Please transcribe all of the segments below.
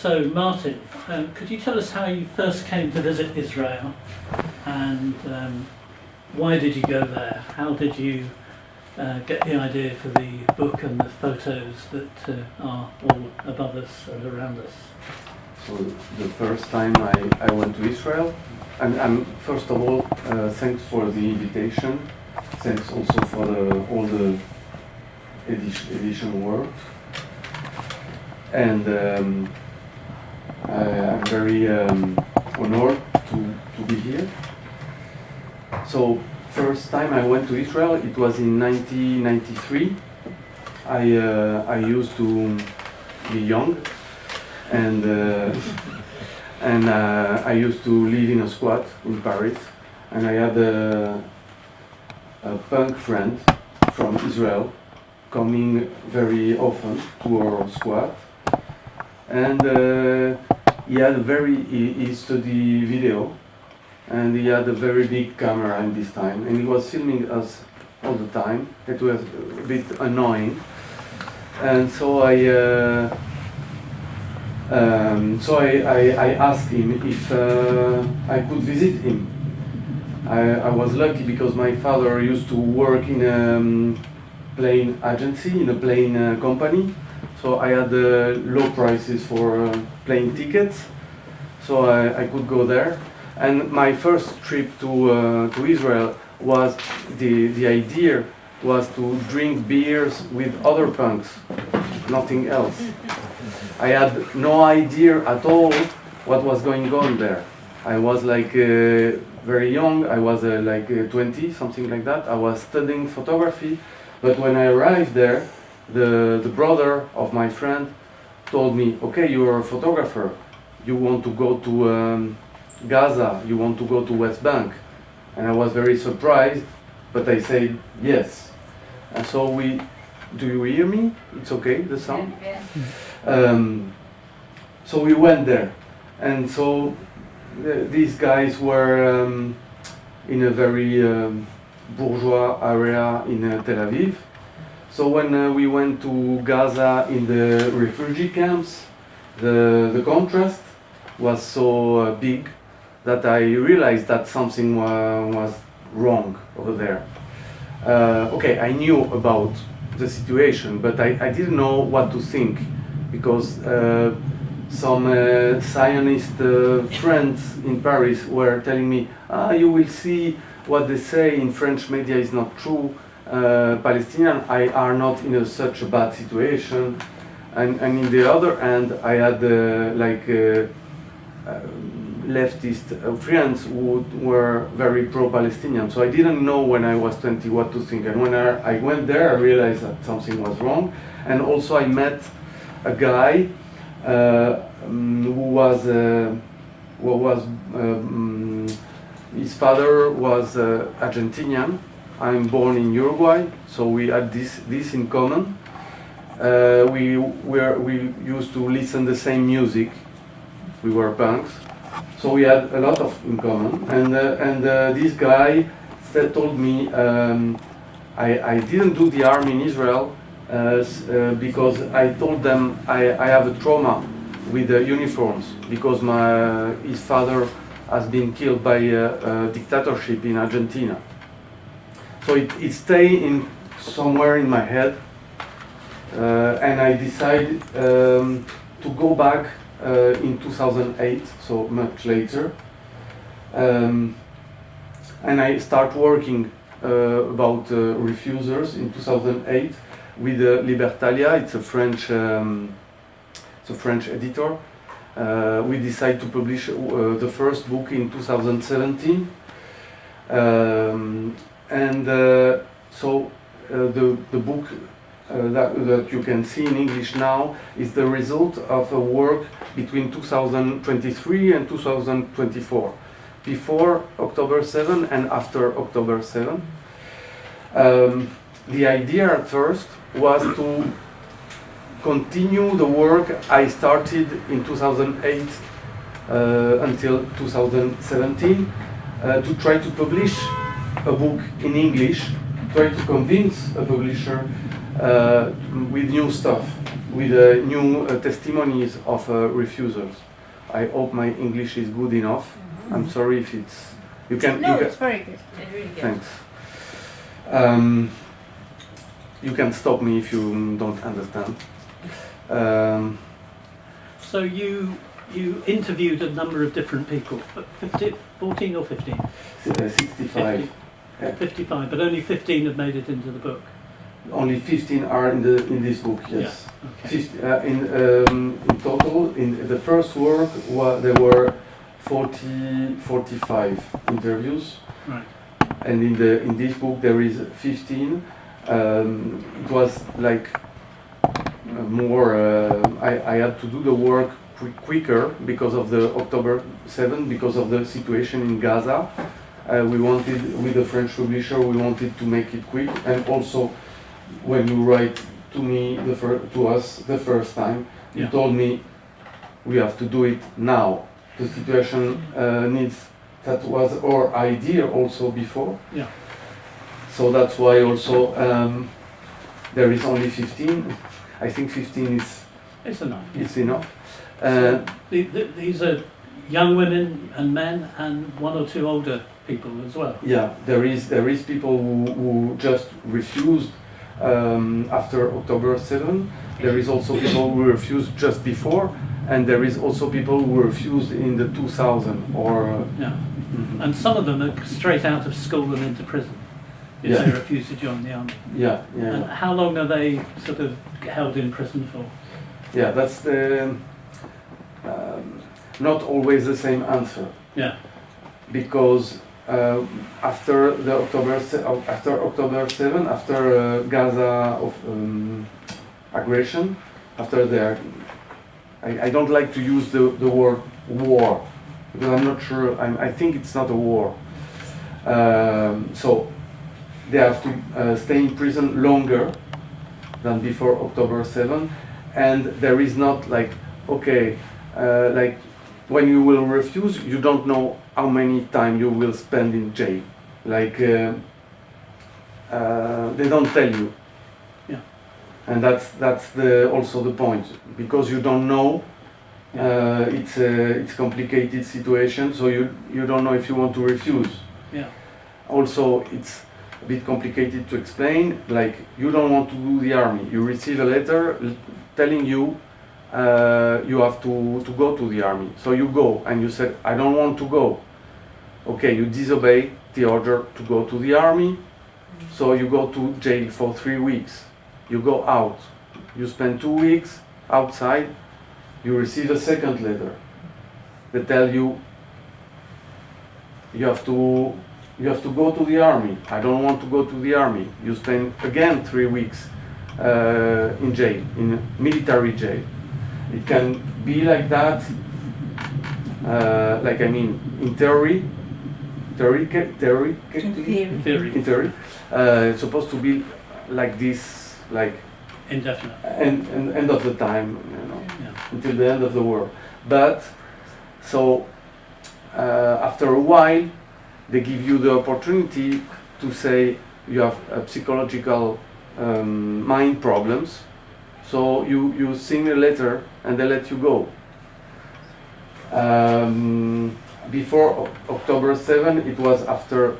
So, Martin, could you tell us how you first came to visit Israel, and why did you go there? How did you get the idea for the book and the photos that are all above us and around us? So the first time I went to Israel, and first of all, thanks for the invitation. Thanks also for all the edition work. And I'm very honored to be here. So first time I went to Israel, it was in 1993. I used to be young, and I used to live in a squat in Paris, and I had a punk friend from Israel coming very often to our squat, and he studied video, and he had a very big camera in this time, and he was filming us all the time. It was a bit annoying, and so I asked him if I could visit him. I was lucky because my father used to work in a plane agency, in a plane company, so I had low prices for plane tickets, so I could go there. And my first trip to Israel was the idea was to drink beers with other punks, nothing else. I had no idea at all what was going on there. I was like very young. I was like 20, something like that. I was studying photography, but when I arrived there, the brother of my friend told me, "Okay, you're a photographer. You want to go to Gaza, you want to go to West Bank." And I was very surprised, but I said yes. And so do you hear me? It's okay, the sound? Yeah. So we went there, and so these guys were in a very bourgeois area in Tel Aviv. So when we went to Gaza in the refugee camps, the contrast was so big that I realized that something was wrong over there. Okay, I knew about the situation, but I didn't know what to think, because some Zionist friends in Paris were telling me, you will see what they say in French media is not true. Palestinians are not in such a bad situation. And in the other hand, I had leftist friends who were very pro-Palestinian. So I didn't know when I was 20 what to think. And when I went there, I realized that something was wrong. And also I met a guy his father was Argentinian. I'm born in Uruguay, so we had this in common. We used to listen the same music. We were punks, so we had a lot of in common. And this guy told me I didn't do the army in Israel because I told them I have a trauma with the uniforms, because his father has been killed by a dictatorship in Argentina. So it stayed somewhere in my head, and I decided to go back in 2008, so much later, and I start working about refusers in 2008 with Libertalia. It's a French editor. We decided to publish the first book in 2017. So the book that you can see in English now is the result of a work between 2023 and 2024, before October 7 and after October 7. The idea at first was to continue the work I started in 2008 until 2017, to try to publish a book in English, try to convince a publisher with new stuff, with new testimonies of refusals. I hope my English is good enough. I'm sorry if it's... You can. It's very good. It's really good. Thanks. You can stop me if you don't understand. So you interviewed a number of different people, 14 or 15? 65. 55, but only 15 have made it into the book. Only 15 are in this book. Yes. Yeah, okay. 50, in total, in the first work, there were 45 interviews. Right. And in this book there is 15. It was like more. I had to do the work quicker because of the October 7, because of the situation in Gaza. We wanted, with the French publisher, we wanted to make it quick, and also when you write to me to us the first time, you Yeah. told me we have to do it now. The situation needs. That was our idea also before. Yeah. So that's why also there is only 15. I think 15 is It's enough. it's enough. So these are young women and men, and one or two older people as well. Yeah, there is people who just refused after October 7. There is also people who refused just before, and there is also people who refused in the 2000 or. Yeah. Mhm. And some of them are straight out of school and into prison if Yeah. they refuse to join the army. Yeah, yeah. And how long are they sort of held in prison for? Yeah, that's the not always the same answer, Yeah. because after October 7, after Gaza aggression, after their, I don't like to use the word war, because I'm not sure. I think it's not a war. So they have to stay in prison longer than before October 7, and there is not like, okay, like when you will refuse, you don't know how many time you will spend in jail. Like they don't tell you. Yeah. And that's also the point, because you don't know. It's a complicated situation, so you don't know if you want to refuse. Yeah. Also, it's a bit complicated to explain. Like, you don't want to do the army. You receive a letter telling you you have to go to the army. So you go, and you said, I don't want to go. Okay, you disobey the order to go to the army. So you go to jail for 3 weeks. You go out. You spend 2 weeks outside. You receive a second letter. They tell you you have to go to the army. I don't want to go to the army. You spend again 3 weeks in jail, in military jail. It can be like that. Like, I mean, in theory, In theory. it's supposed to be like this, like Indefinite. end of the time, you know, Yeah. until the end of the war. But so after a while, they give you the opportunity to say you have psychological mind problems. So you sing a letter and they let you go. Before October 7, it was after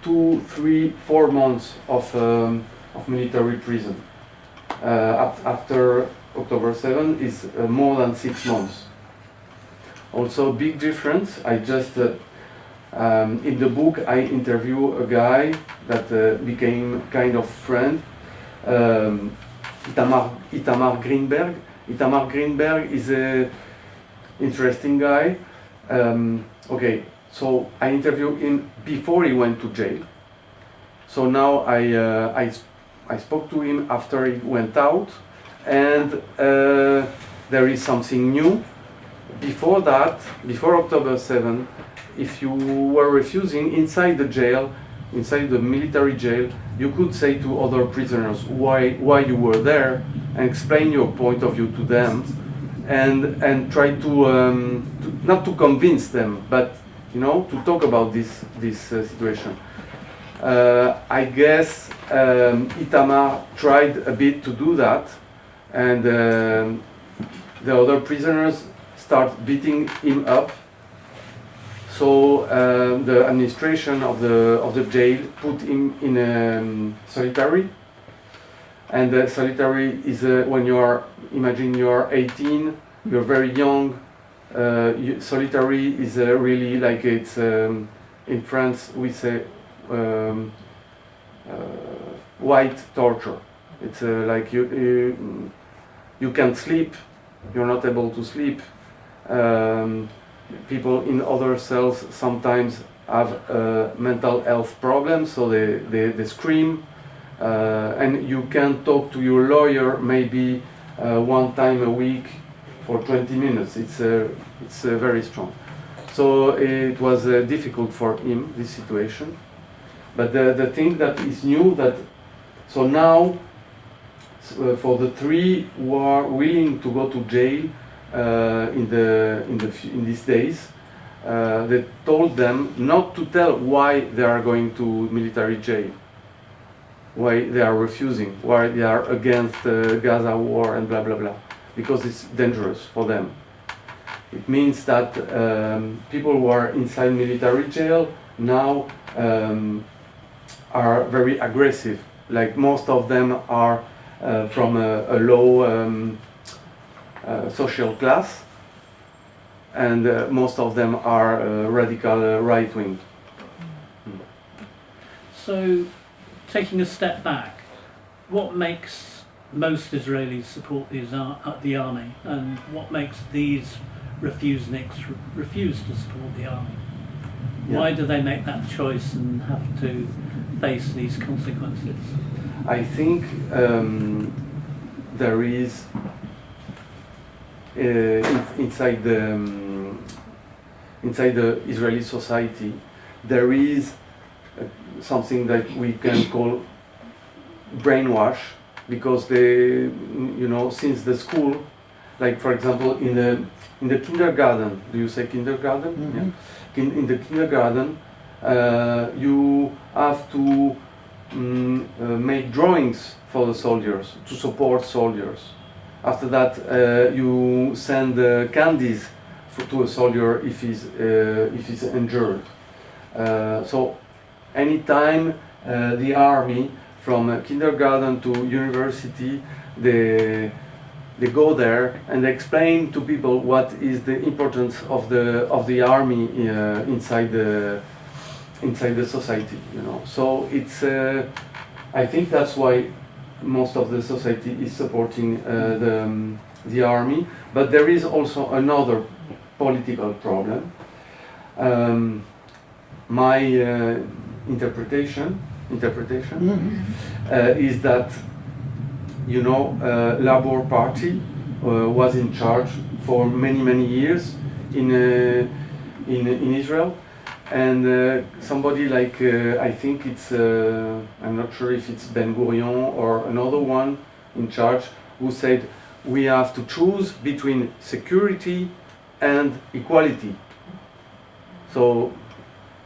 2, 3, 4 months of military prison. After October 7 is more than 6 months. Also, big difference. I just in the book I interview a guy that became kind of friend. Itamar Greenberg. Itamar Greenberg is a interesting guy. Okay, so I interviewed him before he went to jail. So now I spoke to him after he went out, and there is something new. Before that, before October 7, if you were refusing inside the jail, inside the military jail, you could say to other prisoners why you were there and explain your point of view to them, and try to not to convince them, but you know, to talk about this situation. I guess Itamar tried a bit to do that, and the other prisoners start beating him up. So the administration of the jail put him in solitary, and solitary is when you are, imagine you are 18, you're very young. Solitary is really like it's in France we say white torture. It's like you can't sleep, you're not able to sleep. People in other cells sometimes have mental health problems, so they scream, and you can talk to your lawyer maybe one time a week for 20 minutes. It's very strong. So it was difficult for him, this situation. But the thing that is new, that so now for the three who are willing to go to jail in these days, they told them not to tell why they are going to military jail, why they are refusing, why they are against Gaza war and blah blah blah, because it's dangerous for them. It means that people who are inside military jail now are very aggressive. Like most of them are from a low social class, and most of them are radical right wing. So, taking a step back, what makes most Israelis support the army, and what makes these refuseniks refuse to support the army? Why do they make that choice and have to face these consequences? I think there is inside the Israeli society there is something that we can call brainwash, because they, you know, since the school, like for example in the kindergarten, do you say kindergarten? Mm-hmm. Yeah. In the kindergarten, you have to make drawings for the soldiers, to support soldiers. After that, you send candies to a soldier if he's injured. So, anytime the army, from kindergarten to university, they go there and explain to people what is the importance of the army inside the society. You know, so it's I think that's why most of the society is supporting the army. But there is also another political problem. My interpretation is that, you know, Labour Party was in charge for many years in Israel, and somebody like I think it's I'm not sure if it's Ben Gurion or another one in charge, who said we have to choose between security and equality. So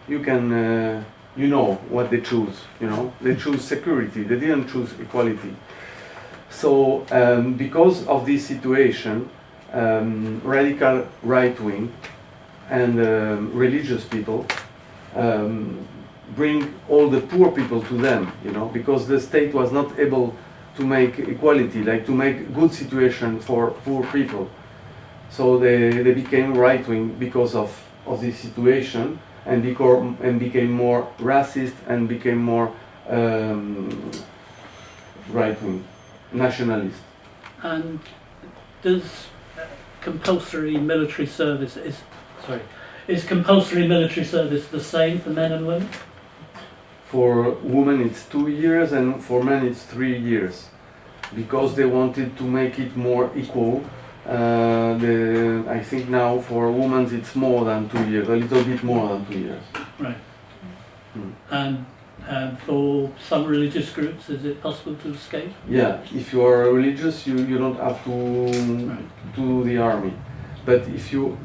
you can you know what they choose. You know, they choose security. They didn't choose equality. So because of this situation, radical right wing and religious people bring all the poor people to them, you know, because the state was not able to make equality, like to make good situation for poor people. So they became right wing because of this situation, and became more racist and became more right wing, nationalist. And does compulsory military service is compulsory military service the same for men and women? For women it's 2 years, and for men it's 3 years, because they wanted to make it more equal. I think now for women it's more than 2 years, a little bit more than 2 years. Right. And for some religious groups, is it possible to escape? Yeah, if you are religious, you don't have to do the army. But if you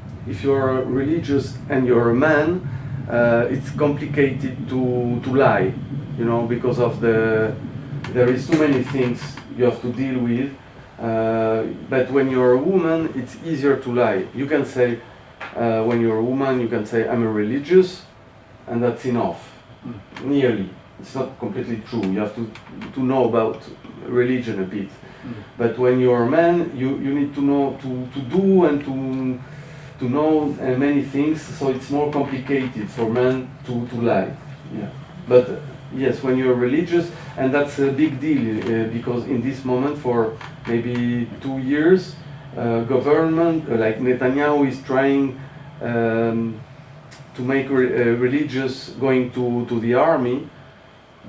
are religious and you're a man, it's complicated to lie, you know, because of there is too many things you have to deal with. but when you're a woman, it's easier to lie. You can say, when you're a woman, you can say, I'm a religious, and that's enough. Nearly. It's not completely true. You have to know about religion a bit. But when you're a man, you need to know to do and to know many things. So it's more complicated for men to lie. Yeah. But yes, when you're religious, and that's a big deal because in this moment, for maybe 2 years, government like Netanyahu is trying to make religious going to the army.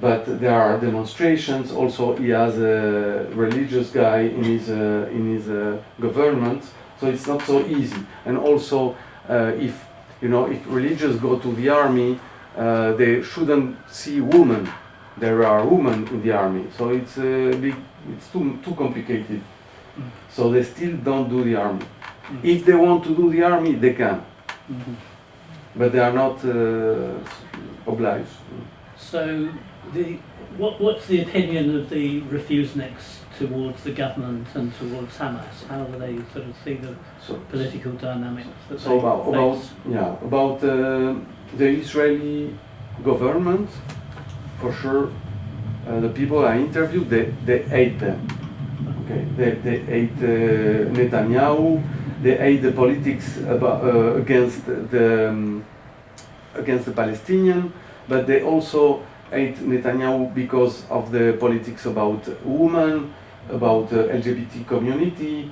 But there are demonstrations. Also, he has a religious guy in his government, so it's not so easy. And also, if religious go to the army, they shouldn't see women. There are women in the army, so it's too complicated. So they still don't do the army. If they want to do the army, they can, but they are not obliged. So, what's the opinion of the refuseniks towards the government and towards Hamas? How do they sort of see the political dynamics that they face? About the Israeli government, for sure, the people I interviewed, they hate them. Okay, they hate Netanyahu. They hate the politics against the Palestinian, but they also hate Netanyahu because of the politics about women, about the LGBT community.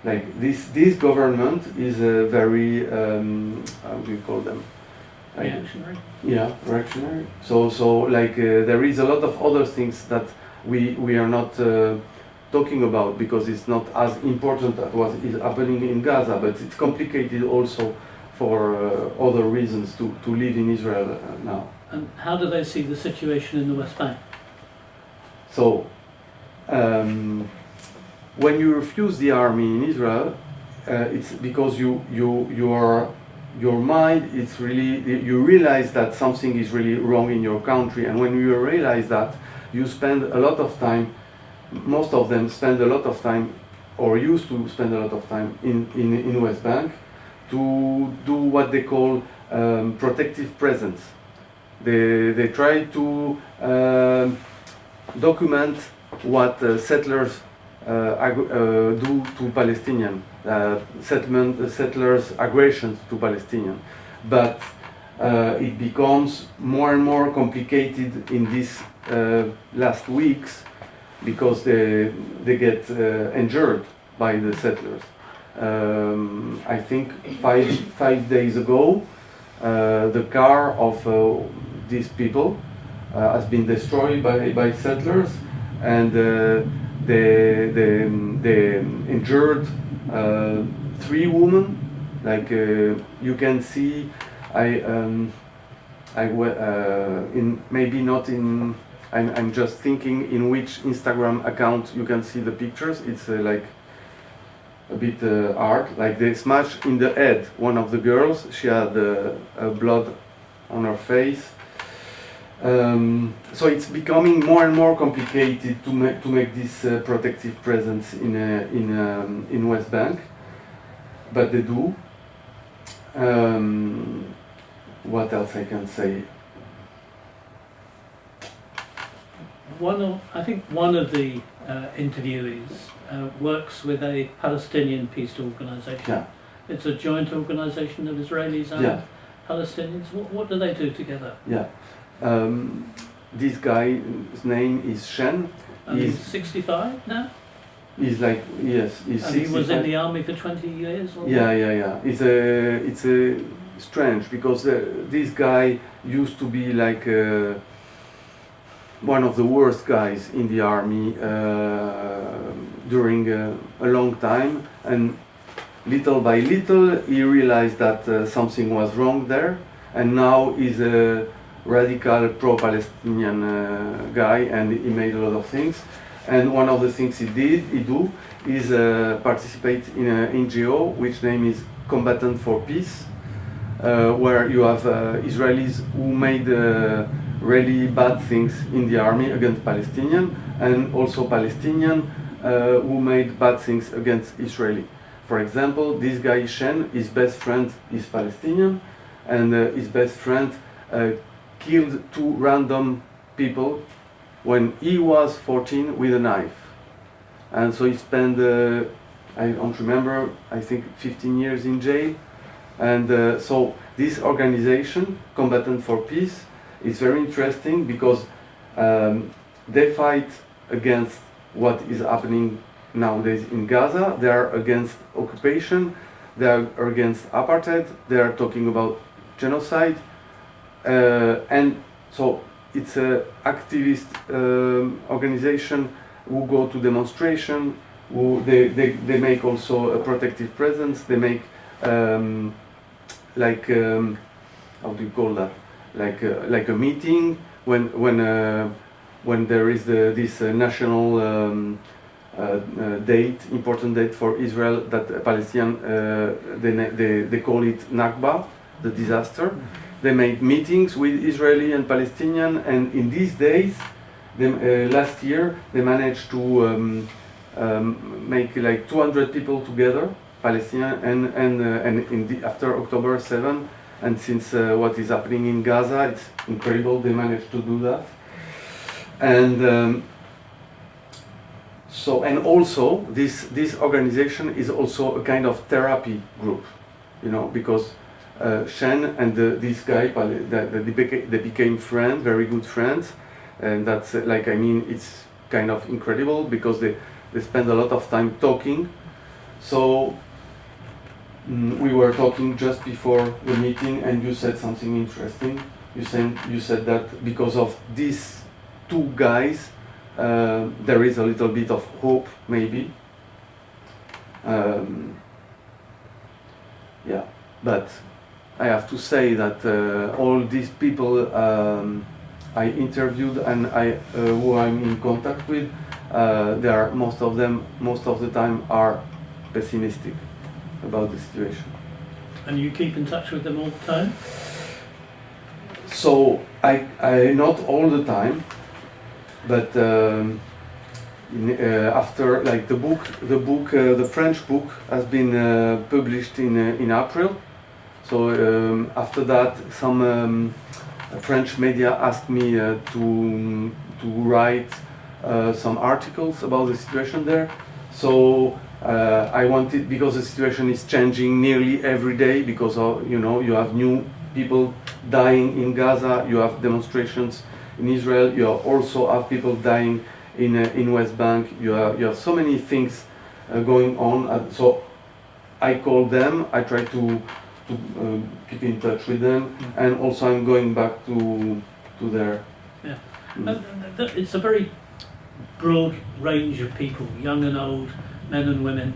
Like this government is a very how do you call them? Reactionary. Yeah, reactionary. So like there is a lot of other things that we are not talking about because it's not as important as what is happening in Gaza, but it's complicated also for other reasons to live in Israel now. And how do they see the situation in the West Bank? So, when you refuse the army in Israel, it's because your mind, it's really, you realize that something is really wrong in your country, and when you realize that, you spend a lot of time, most of them spend a lot of time, or used to spend a lot of time in West Bank, to do what they call protective presence. They try to document what settlers do to Palestinian settlers' aggressions to Palestinian, but it becomes more and more complicated in these last weeks because they get injured by the settlers. I think five days ago, the car of these people has been destroyed by settlers, and they injured 3 women. Like you can see, maybe not in. I'm just thinking in which Instagram account you can see the pictures. It's like a bit hard. Like they smashed in the head one of the girls. She had blood on her face. So it's becoming more and more complicated to make this protective presence in West Bank, but they do. What else I can say? I think one of the interviewees works with a Palestinian peace organisation. Yeah. It's a joint organisation of Israelis and Palestinians. What do they do together? Yeah. This guy's name is Shen. He's 65 now? He's like, yes, he's 65. He was in the army for 20 years? Or Yeah. It's strange because this guy used to be like one of the worst guys in the army during a long time, and little by little he realized that something was wrong there, and now he's a radical pro-Palestinian guy, and he made a lot of things. And one of the things he do is participate in an NGO which name is Combatant for Peace, where you have Israelis who made really bad things in the army against Palestinian, and also Palestinian who made bad things against Israeli. For example, this guy Shen, his best friend is Palestinian, and his best friend killed 2 random people when he was 14 with a knife. And so he spent, I don't remember, I think 15 years in jail. And so this organization, Combatant for Peace, is very interesting because they fight against what is happening nowadays in Gaza. They are against occupation, they are against apartheid, they are talking about genocide. And so it's an activist organization who go to demonstration, who they make also a protective presence, they make like how do you call that, like a meeting when there is this national date, important date for Israel, that Palestinian they call it Nakba, the disaster. They made meetings with Israeli and Palestinian, and in these days, last year they managed to make like 200 people together, Palestinian and after October 7, and since what is happening in Gaza, it's incredible they managed to do that. And so, and also this organization is also a kind of therapy group, you know, because Shen and this guy, they became friends, very good friends, and that's like, I mean, it's kind of incredible because they spend a lot of time talking. So we were talking just before the meeting, and you said something interesting. You said that because of these 2 guys, there is a little bit of hope, maybe. Yeah, but I have to say that all these people I interviewed and who I'm in contact with, they are most of the time are pessimistic about the situation. And you keep in touch with them all the time? So I not all the time, but after like the French book has been published in April. So after that, some French media asked me to write some articles about the situation there. So I wanted, because the situation is changing nearly every day, because you know, you have new people dying in Gaza, you have demonstrations in Israel, you also have people dying in West Bank. You have so many things going on. So I call them. I try to keep in touch with them, and also I'm going back to their. Yeah, it's a very broad range of people, young and old, men and women,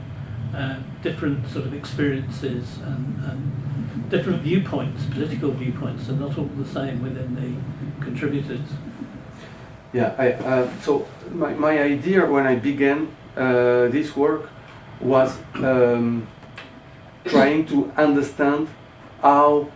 different sort of experiences and different viewpoints, political viewpoints, and not all the same within the contributors. Yeah, so my idea when I began this work was trying to understand how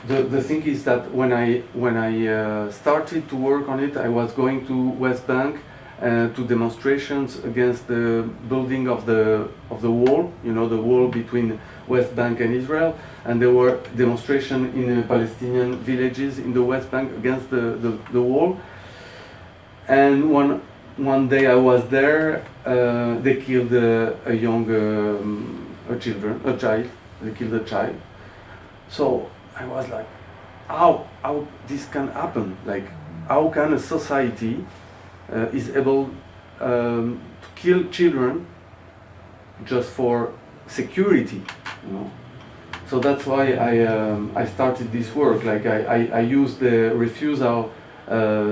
the thing is that when I started to work on it, I was going to West Bank to demonstrations against the building of the wall, you know, the wall between West Bank and Israel, and there were demonstrations in Palestinian villages in the West Bank against the wall. And one day I was there, they killed a young child. They killed a child. So I was like, how this can happen? Like, how can a society is able to kill children just for security? You know. So that's why I started this work. Like I used the refusal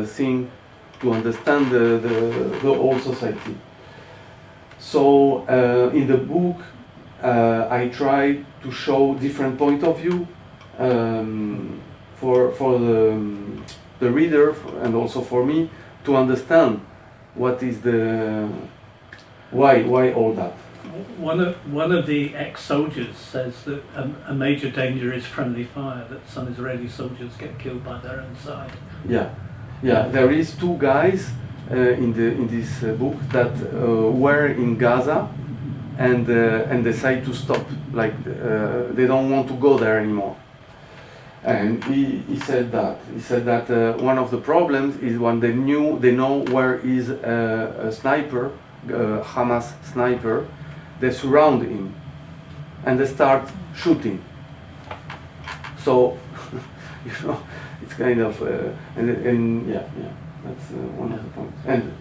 thing to understand the whole society. So in the book, I try to show different point of view for the reader and also for me to understand what is why all that. One of the ex-soldiers says that a major danger is friendly fire, that some Israeli soldiers get killed by their own side. Yeah, there is 2 guys in this book that were in Gaza and decide to stop, like they don't want to go there anymore. And he said that one of the problems is when they know where is a sniper, Hamas sniper, they surround him and they start shooting. So you know, it's kind of and yeah, that's one of the points. And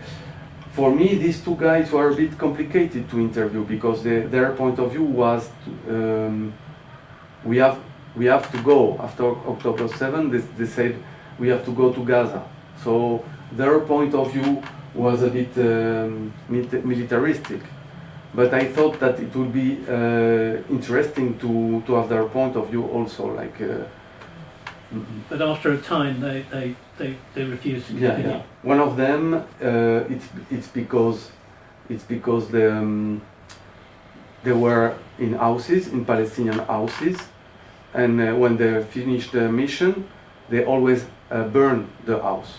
for me, these two guys were a bit complicated to interview because their point of view was we have to go after October 7. They said we have to go to Gaza. So their point of view was a bit militaristic. But I thought that it would be interesting to have their point of view also, like. But after a time, they refused to continue. Yeah. One of them, it's because they were in houses, in Palestinian houses, and when they finished the mission, they always burn the house.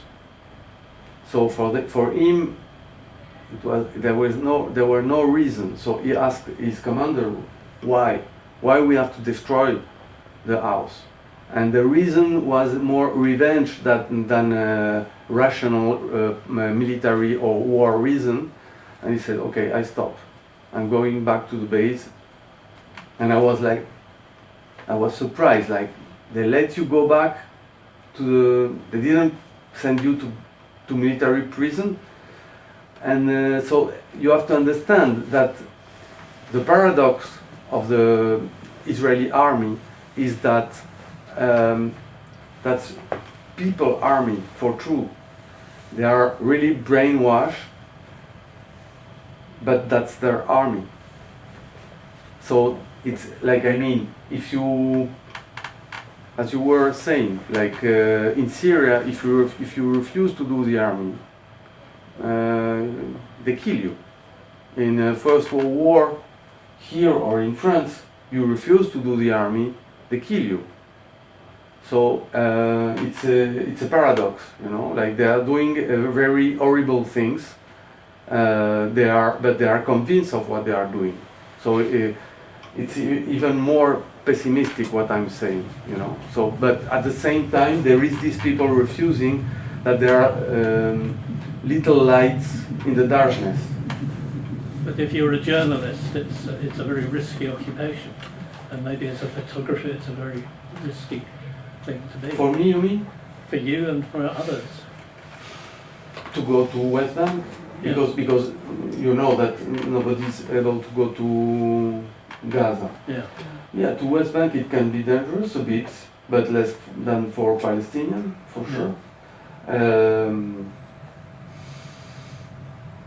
So for him, there were no reason. So he asked his commander, why we have to destroy the house, and the reason was more revenge than rational military or war reason. And he said, okay, I stop. I'm going back to the base. And I was surprised, like they let you go back they didn't send you to military prison. And so you have to understand that the paradox of the Israeli army is that that's people army for true. They are really brainwashed, but that's their army. So it's like, I mean, if you, as you were saying, like in Syria, if you refuse to do the army, they kill you. In First World War, here or in France, you refuse to do the army, they kill you. So it's a paradox, you know. Like they are doing very horrible things. But they are convinced of what they are doing. So it's even more pessimistic what I'm saying, you know. So, but at the same time, there is these people refusing that there are little lights in the darkness. But if you're a journalist, it's a very risky occupation, and maybe as a photographer, it's a very risky thing to be. For me, you mean? For you and for others. To go to West Bank? Because you know that nobody's able to go to Gaza. Yeah, to West Bank it can be dangerous a bit, but less than for Palestinian, for sure.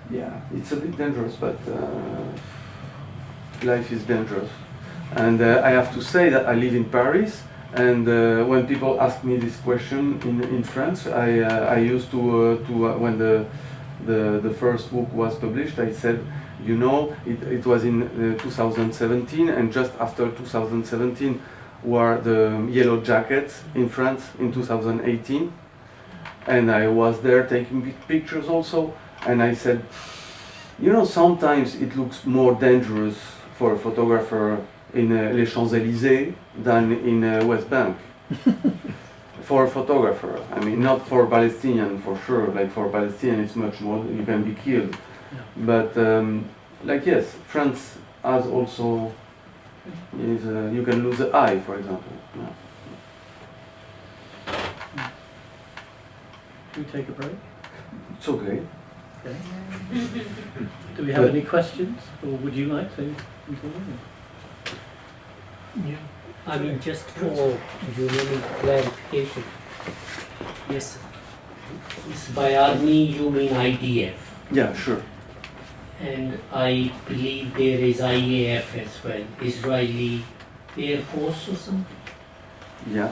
Yeah, it's a bit dangerous, but life is dangerous. And I have to say that I live in Paris, and when people ask me this question in France, I used to when the first book was published, I said, you know, it was in 2017, and just after 2017 were the yellow jackets in France in 2018, and I was there taking pictures also, and I said, you know, sometimes it looks more dangerous for a photographer in Les Champs-Élysées than in West Bank. For a photographer, I mean, not for Palestinian, for sure. Like for Palestinian, it's much more. You can be killed. Yeah. But like yes, France has also you can lose the eye, for example. Yeah. Can we take a break? It's okay. Okay. Do we have any questions, or would you like to continue? Yeah. I mean, just for your clarification. Yes. By army, you mean IDF. Yeah, sure. And I believe there is IAF as well, Israeli Air Force or something. Yeah.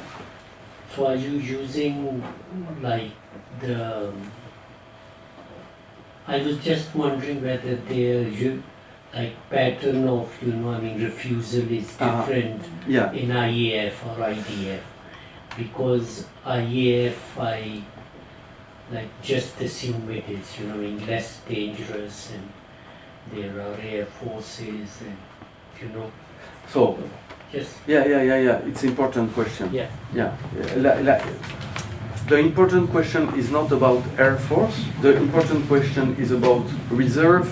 So are you using like the? I was just wondering whether their like pattern of I mean refusal is different Yeah. in IAF or IDF, because IAF like just assume it is, less dangerous, and there are air forces, and So, just yeah. It's important question. yeah. Yeah. The important question is not about Air Force. The important question is about reserve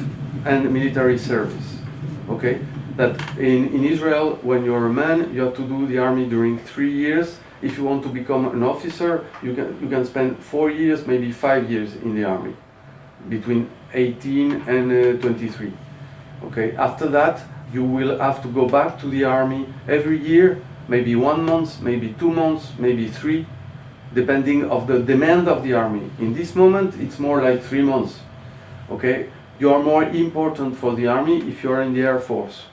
and military service. Okay? That in Israel, when you're a man, you have to do the army during 3 years. If you want to become an officer, you can spend 4 years, maybe 5 years in the army, between 18 and 23. Okay? After that, you will have to go back to the army every year, maybe 1 month, maybe 2 months, maybe 3, depending of the demand of the army. In this moment, it's more like 3 months. Okay, you are more important for the army if you are in the Air Force.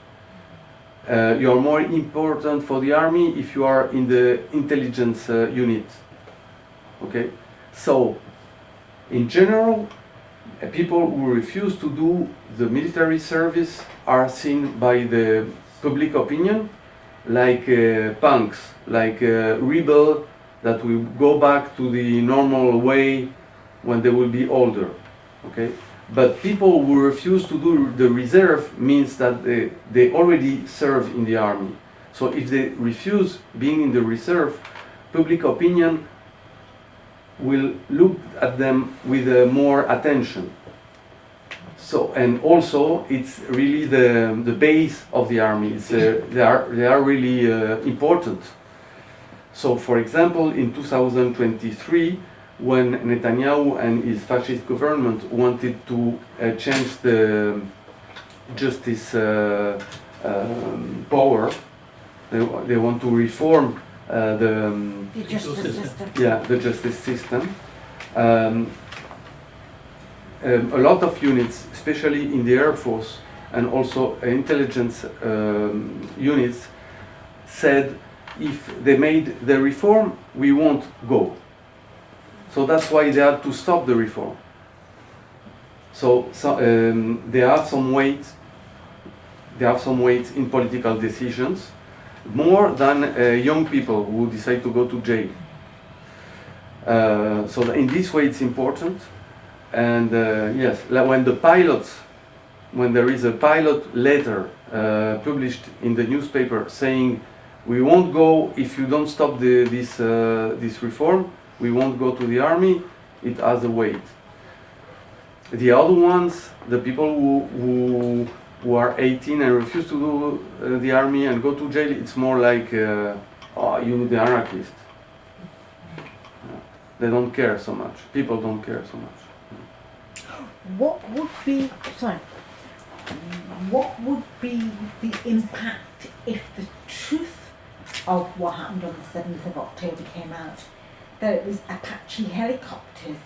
You are more important for the army if you are in the intelligence unit. Okay, so in general, people who refuse to do the military service are seen by the public opinion like punks, like rebel that will go back to the normal way when they will be older. Okay, but people who refuse to do the reserve means that they already serve in the army. So if they refuse being in the reserve, public opinion will look at them with more attention. So, and also it's really the base of the army. They are really important. So, for example, in 2023, when Netanyahu and his fascist government wanted to change the justice power, they want to reform the justice system. Yeah, the justice system. A lot of units, especially in the Air Force and also intelligence units, said if they made the reform, we won't go. So that's why they had to stop the reform. So they have some weight. They have some weight in political decisions, more than young people who decide to go to jail. So in this way, it's important. And yes, when there is a pilot letter published in the newspaper saying, we won't go if you don't stop this reform, we won't go to the army, it has a weight. The other ones, the people who are 18 and refuse to do the army and go to jail, it's more like, oh, you the anarchist. They don't care so much. People don't care so much. What would be the impact if the truth of what happened on the 7th of October came out? That it was Apache helicopters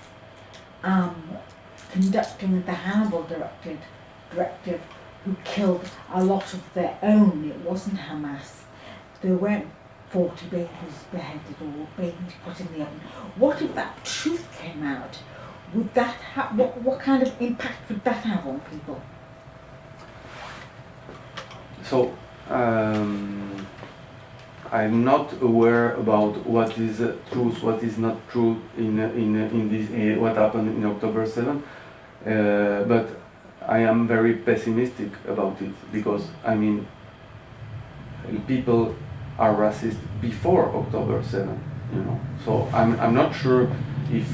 conducting the Hannibal directive who killed a lot of their own. It wasn't Hamas. There weren't 40 babies beheaded or babies put in the oven. What if that truth came out? Would that what kind of impact would that have on people? So, I'm not aware about what is truth, what is not true in this what happened in October 7, but I am very pessimistic about it because I mean people are racist before October 7, you know. So I'm not sure if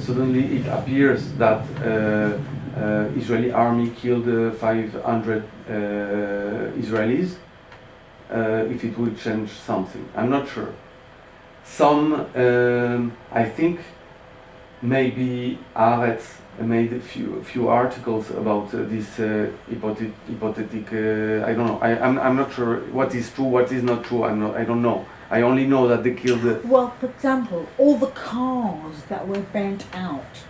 suddenly it appears that Israeli army killed 500 Israelis. If it will change something, I'm not sure. Some, I think, maybe Haaretz made a few articles about this hypothetic. I don't know. I'm not sure what is true, what is not true. I don't know. I only know that they killed. Well, for example, all the cars that were burnt out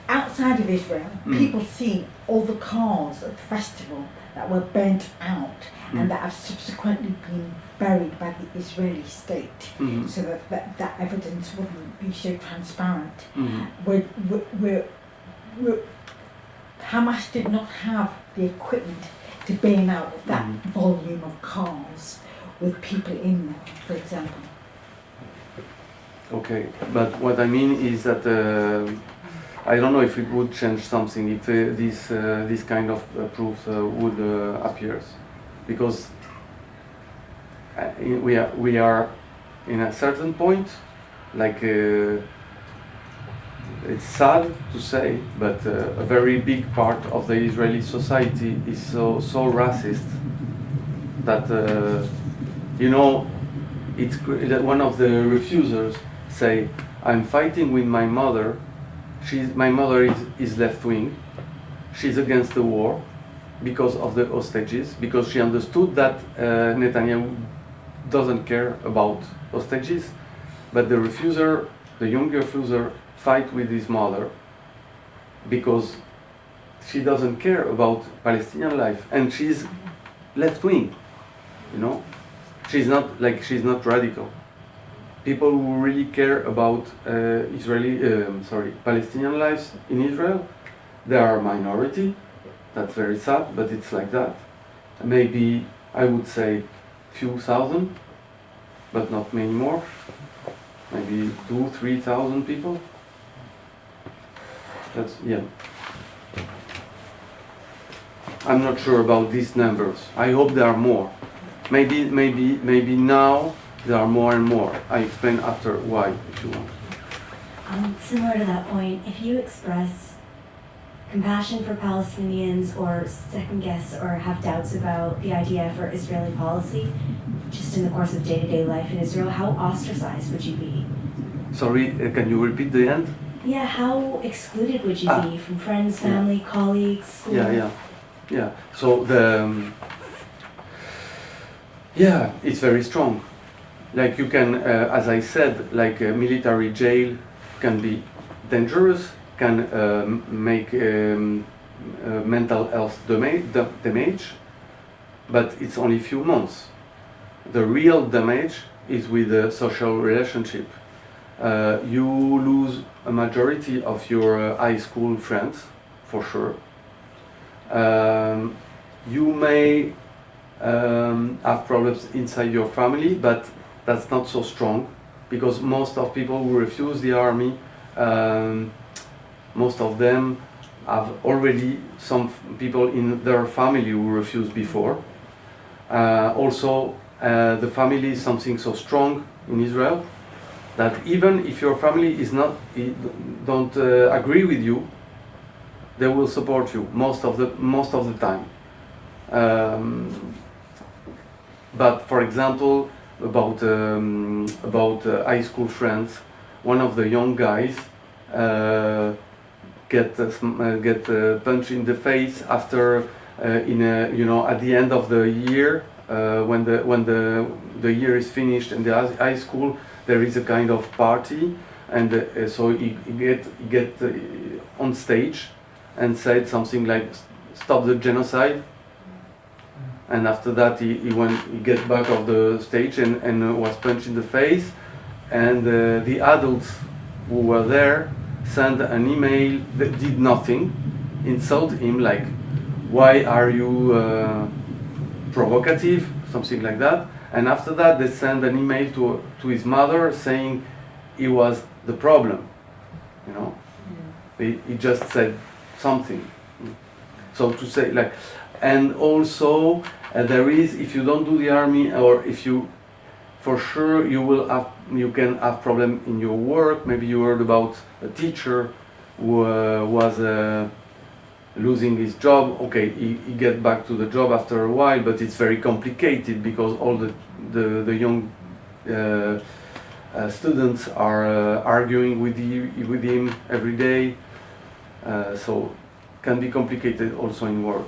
outside of Israel, people see all the cars at the festival that were burnt out and that have subsequently been buried by the Israeli state, so that evidence wouldn't be so transparent. Hamas did not have the equipment to burn out that volume of cars with people in them, for example. Okay, but what I mean is that I don't know if it would change something if this kind of proof would appear, because we are in a certain point, like it's sad to say, but a very big part of the Israeli society is so racist that you know, it's one of the refusers say, I'm fighting with my mother. My mother is left wing. She's against the war because of the hostages, because she understood that Netanyahu doesn't care about hostages, but the refuser, the young refuser, fight with his mother because she doesn't care about Palestinian life, and she's left wing, you know. She's not radical. People who really care about Palestinian lives in Israel, they are a minority. That's very sad, but it's like that. Maybe I would say few thousand, but not many more. Maybe 2,000-3,000 people. That's, yeah. I'm not sure about these numbers. I hope there are more. Maybe now there are more and more. I explain after why, if you want. Similar to that point, if you express compassion for Palestinians or second guess or have doubts about the IDF or Israeli policy, just in the course of day-to-day life in Israel, how ostracized would you be? Sorry, can you repeat the end? Yeah, how excluded would you be from friends, family, colleagues, school? Yeah. So it's very strong. Like you can, as I said, like a military jail can be dangerous, can make mental health damage, but it's only a few months. The real damage is with the social relationship. You lose a majority of your high school friends, for sure. You may have problems inside your family, but that's not so strong, because most of people who refuse the army, most of them have already some people in their family who refused before. Also, the family is something so strong in Israel that even if your family don't agree with you, they will support you most of the time. But for example, about high school friends, one of the young guys get punched in the face after at the end of the year, when the year is finished in the high school, there is a kind of party, and so he get on stage and said something like "Stop the genocide." And after that, he get back of the stage and was punched in the face. And the adults who were there sent an email that did nothing, insult him like, "Why are you provocative?" Something like that. And after that, they sent an email to his mother saying he was the problem. You know, he just said something. So to say like, and also. There is, if you don't do the army, or if you, for sure you can have problem in your work. Maybe you heard about a teacher who was losing his job. Okay, he get back to the job after a while, but it's very complicated because all the young students are arguing with him every day. So can be complicated also in work.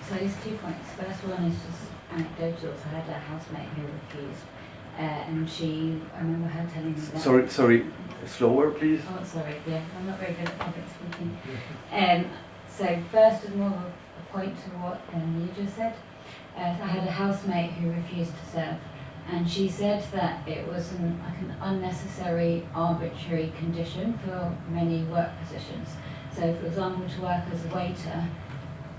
So there's 2 points. First one is just anecdotal. So I had a housemate who refused, and I remember her telling me that. Sorry, slower, please. Oh, sorry. Yeah, I'm not very good at public speaking. So first is more of a point to what you just said. I had a housemate who refused to serve, and she said that it was an unnecessary, arbitrary condition for many work positions. So, for example, to work as a waiter,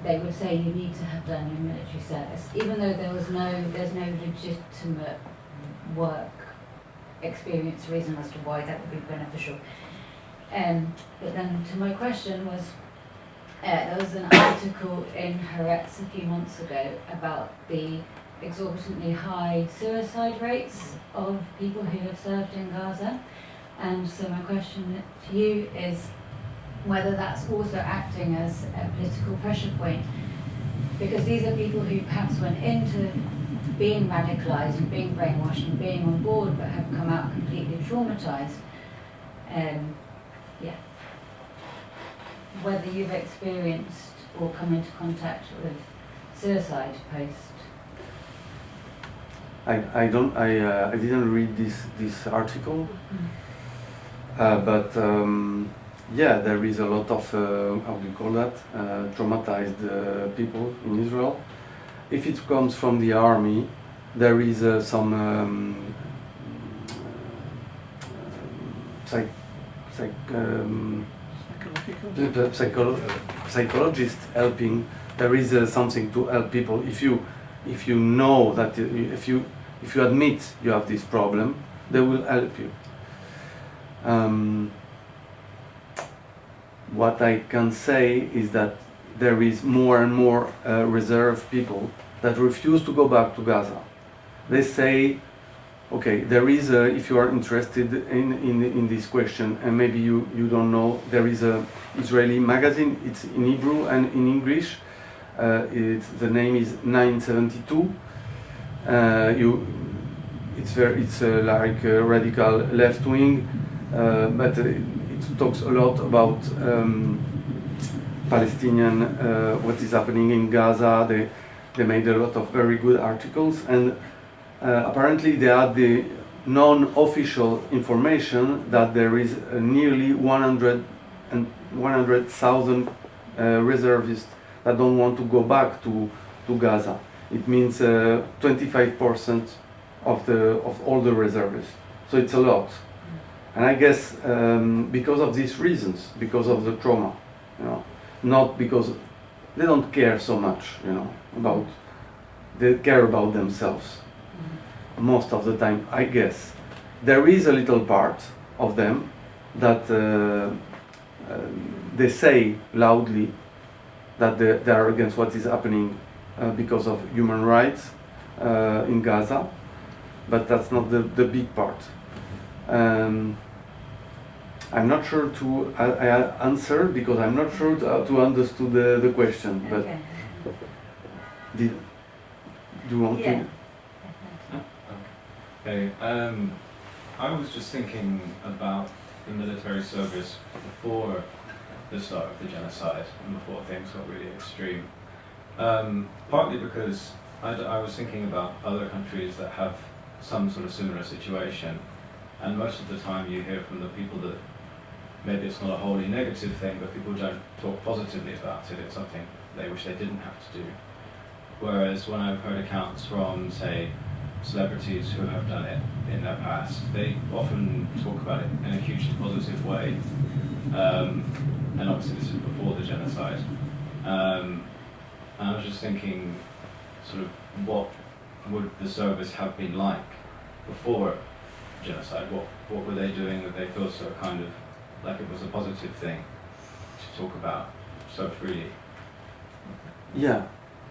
they would say you need to have done your military service, even though there's no legitimate work experience reason as to why that would be beneficial. But then to my question was, there was an article in Haaretz a few months ago about the exorbitantly high suicide rates of people who have served in Gaza. And so my question to you is whether that's also acting as a political pressure point, because these are people who perhaps went into being radicalised and being brainwashed and being on board but have come out completely traumatised. Yeah. Whether you've experienced or come into contact with suicide post. I didn't read this article, but yeah, there is a lot of how do you call that, traumatized people in Israel. If it comes from the army, there is some psychologist helping. There is something to help people. If you know that if you admit you have this problem, they will help you. What I can say is that there is more and more reserve people that refuse to go back to Gaza. They say, okay, there is if you are interested in this question, and maybe you don't know, there is a Israeli magazine. It's in Hebrew and in English. The name is 972. It's like a radical left wing, but it talks a lot about Palestinian, what is happening in Gaza. They made a lot of very good articles, and apparently they had the non-official information that there is nearly 100,000 reservists that don't want to go back to Gaza. It means 25% of all the reservists. So it's a lot. And I guess because of these reasons, because of the trauma, not because they don't care so much, they care about themselves. Most of the time, I guess. There is a little part of them that they say loudly that they are against what is happening because of human rights in Gaza, but that's not the big part. I'm not sure to answer because I'm not sure to understand the question. But Okay. do you want Yeah. to? Okay. I was just thinking about the military service before the start of the genocide and before things got really extreme. Partly because I was thinking about other countries that have some sort of similar situation, and most of the time you hear from the people that maybe it's not a wholly negative thing, but people don't talk positively about it. It's something they wish they didn't have to do. Whereas when I've heard accounts from, say, celebrities who have done it in their past, they often talk about it in a hugely positive way. And obviously this is before the genocide. And I was just thinking, sort of, what would the service have been like before genocide? What were they doing that they feel so kind of like it was a positive thing to talk about so freely? Yeah,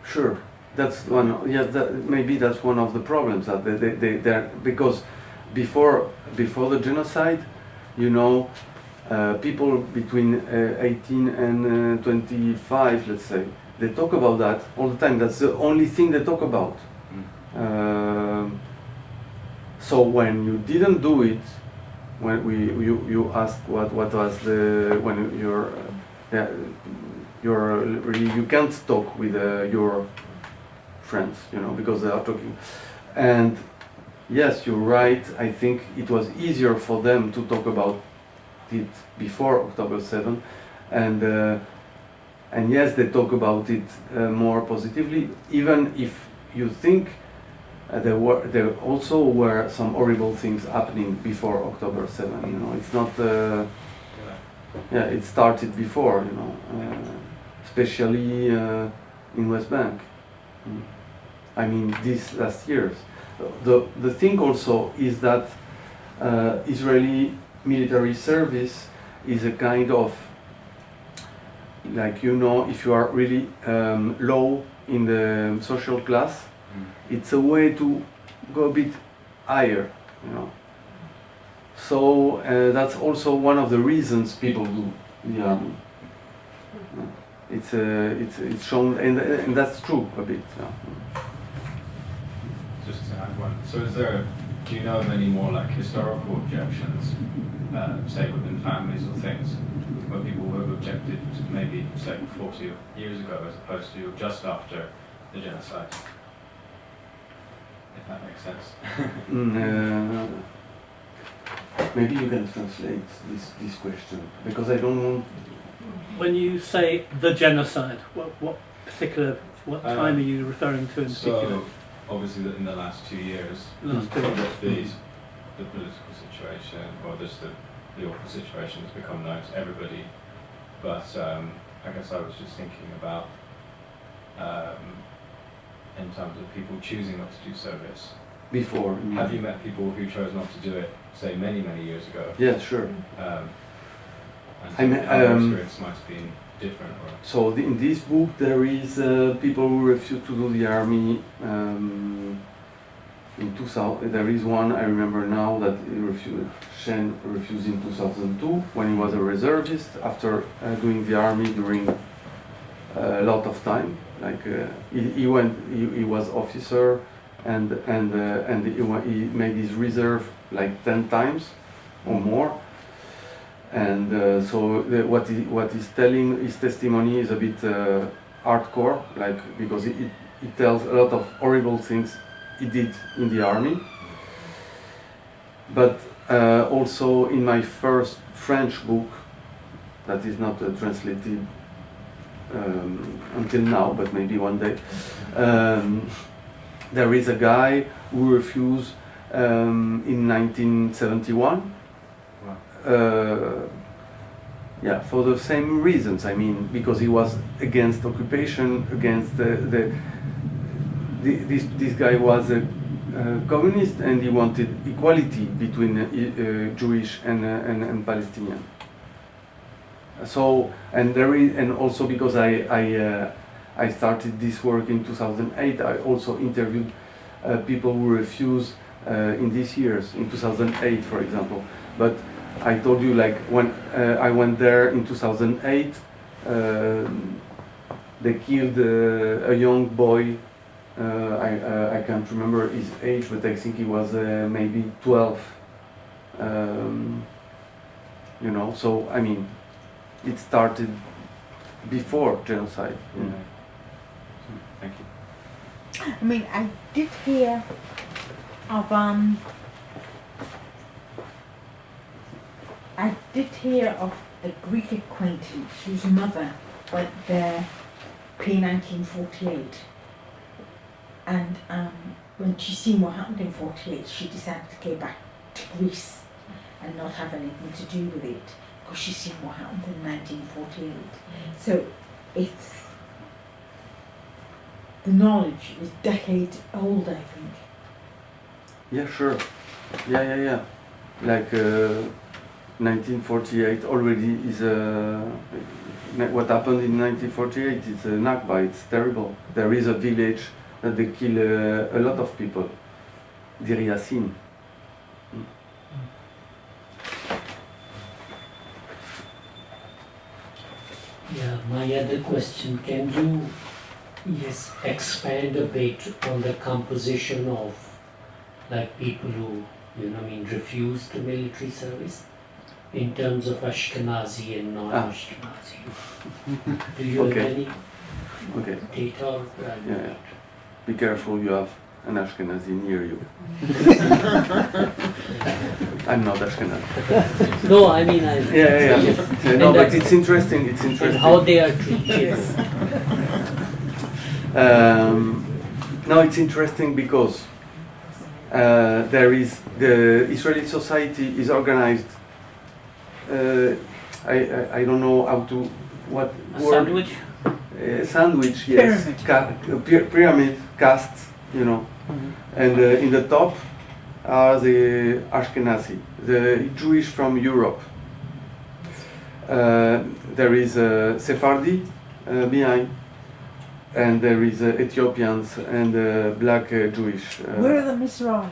sure. That's one. Yeah, maybe that's one of the problems that they're because before the genocide, people between 18 and 25, let's say, they talk about that all the time. That's the only thing they talk about. So when you didn't do it, when you asked what was when you can't talk with your friends, because they are talking. And yes, you're right. I think it was easier for them to talk about it before October 7, and yes, they talk about it more positively, even if you think there also were some horrible things happening before October 7. It's not. Yeah, it started before. especially in West Bank. I mean, these last years. The thing also is that Israeli military service is a kind of, like, you know, if you are really low in the social class, it's a way to go a bit higher, you know. So that's also one of the reasons people do the army. It's shown, and that's true a bit. Just to add one. So do you know of any more like historical objections, say within families or things, where people would have objected to maybe say 40 years ago as opposed to just after the genocide? If that makes sense. Maybe you can translate this question, because I don't want. When you say the genocide, what time are you referring to in particular? So, obviously, in the last 2 years, Last 2 years. the political situation, or just the awful situation has become known to everybody. But I guess I was just thinking about, in terms of people choosing not to do service. Before. Have you met people who chose not to do it, say, many, many years ago? Yeah, sure. And how their experience might have been different? Or? So in this book there is people who refuse to do the army. In 2000, there is one I remember now that Shen refused in 2002 when he was a reservist after doing the army during a lot of time. Like he was officer and he made his reserve like 10 times or more. And so what he's telling, his testimony is a bit hardcore, like, because he tells a lot of horrible things he did in the army. But also in my first French book, that is not translated until now, but maybe one day, there is a guy who refused in 1971. Yeah, for the same reasons. I mean, because he was against occupation, against this guy was a communist, and he wanted equality between Jewish and Palestinian. So, and also because I started this work in 2008, I also interviewed people who refused in these years, in 2008, for example. But I told you, like, when I went there in 2008, they killed a young boy. I can't remember his age, but I think he was maybe 12. You know, so I mean, it started before genocide. Mm-hmm. Thank you. I mean, I did hear of a Greek acquaintance whose mother went there pre-1948, and when she seen what happened in 48, she decided to go back to Greece and not have anything to do with it, because she seen what happened in 1948. So it's, the knowledge is decades old, I think. Yeah, sure. Yeah. Like 1948 already is what happened in 1948. It's a Nakba. It's terrible. There is a village that they kill a lot of people. Dir Yassin. Yeah, my other question, can you expand a bit on the composition of, like, people who, refuse the military service in terms of Ashkenazi and non-Ashkenazi? Do you have any data or Yeah. Be careful, you have an Ashkenazi near you. I'm not Ashkenazi. No, I mean, Yeah. No, but it's interesting. It's interesting. And how they are treated. No, it's interesting because there is the Israeli society is organized. I don't know how to what A word. sandwich? sandwich, yes, pyramid casts, you know, and in the top are the Ashkenazi, the Jewish from Europe. There is Sephardi behind, and there is Ethiopians and black Jewish. Where are the Mizrahi?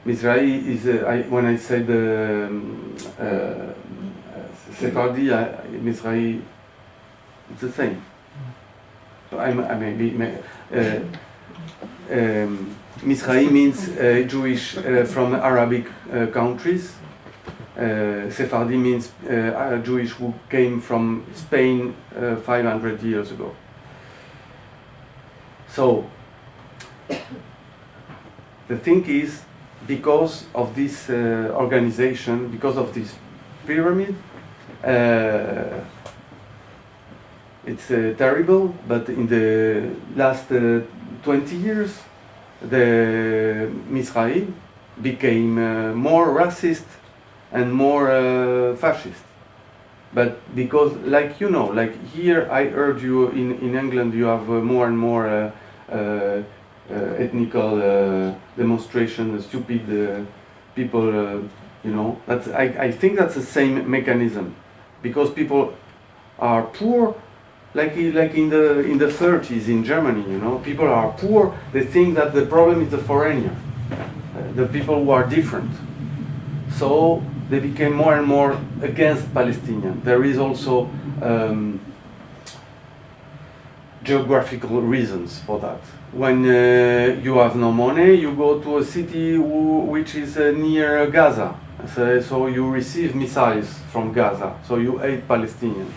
Mizrahi is, when I said Sephardi, Mizrahi, it's the same. So I maybe Mizrahi means Jewish from Arabic countries. Sephardi means Jewish who came from Spain 500 years ago. So the thing is, because of this organization, because of this pyramid, it's terrible, but in the last 20 years, the Mizrahi became more racist and more fascist. But because, like you know, like here I heard you in England, you have more and more ethnical demonstration, stupid people, you know. That's I think that's the same mechanism, because people are poor, like in the 30s in Germany, you know. People are poor. They think that the problem is the foreigner, the people who are different. So they became more and more against Palestinians. There is also geographical reasons for that. When you have no money, you go to a city which is near Gaza. So you receive missiles from Gaza. So you hate Palestinians.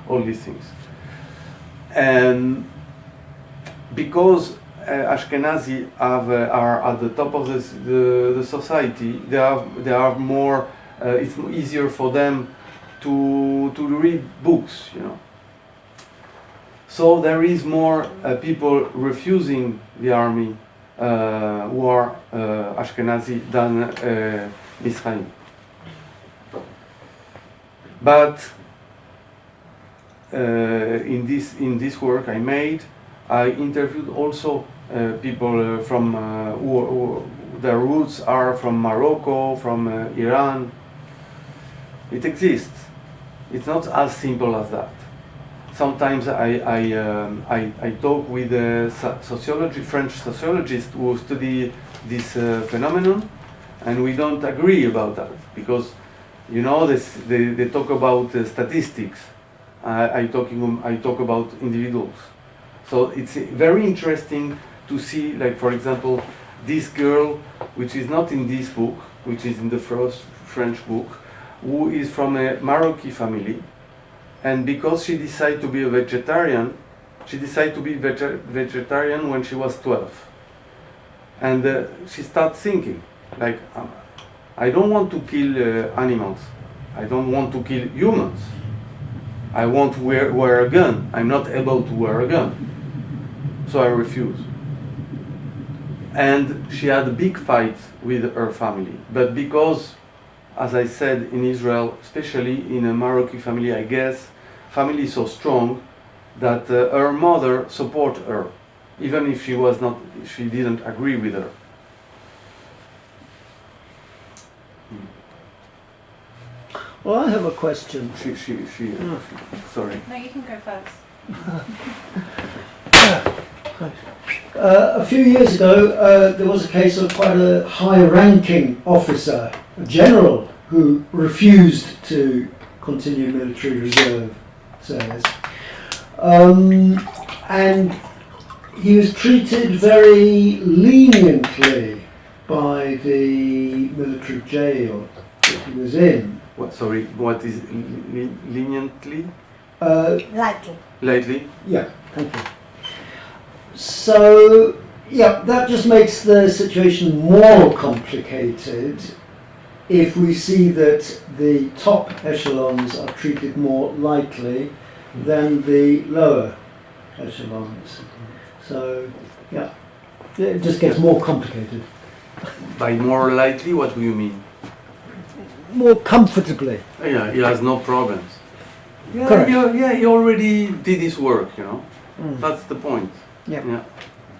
All these things. And because Ashkenazi are at the top of the society, they are more. It's easier for them to read books, you know. So there is more people refusing the army who are Ashkenazi than Mizrahi. But in this work I made, I interviewed also people from who their roots are from Morocco, from Iran. It exists. It's not as simple as that. Sometimes I talk with French sociologists who study this phenomenon, and we don't agree about that, because, you know, they talk about statistics. I talk about individuals. So it's very interesting to see, like, for example, this girl, which is not in this book, which is in the first French book, who is from a Maroccan family, and because she decided to be a vegetarian, she decided to be vegetarian when she was 12. And she started thinking, like, I don't want to kill animals. I don't want to kill humans. I want to wear a gun. I'm not able to wear a gun. So I refuse. And she had a big fight with her family. But because, as I said, in Israel, especially in a Moroccan family, I guess, family is so strong that her mother supported her, even if she didn't agree with her. Well, I have a question. Sorry. No, you can go first. A few years ago, there was a case of quite a high-ranking officer, a general, who refused to continue military reserve service. And he was treated very leniently by the military jail that he was in. What is leniently? Lightly. Lately? Yeah, thank you. So, yeah, that just makes the situation more complicated if we see that the top echelons are treated more lightly than the lower echelons. So, yeah, it just gets more complicated. By more lightly, what do you mean? More comfortably. Yeah, he has no problems. Yeah, Correct. you already did this work, you know. Mm. That's the point. Yeah.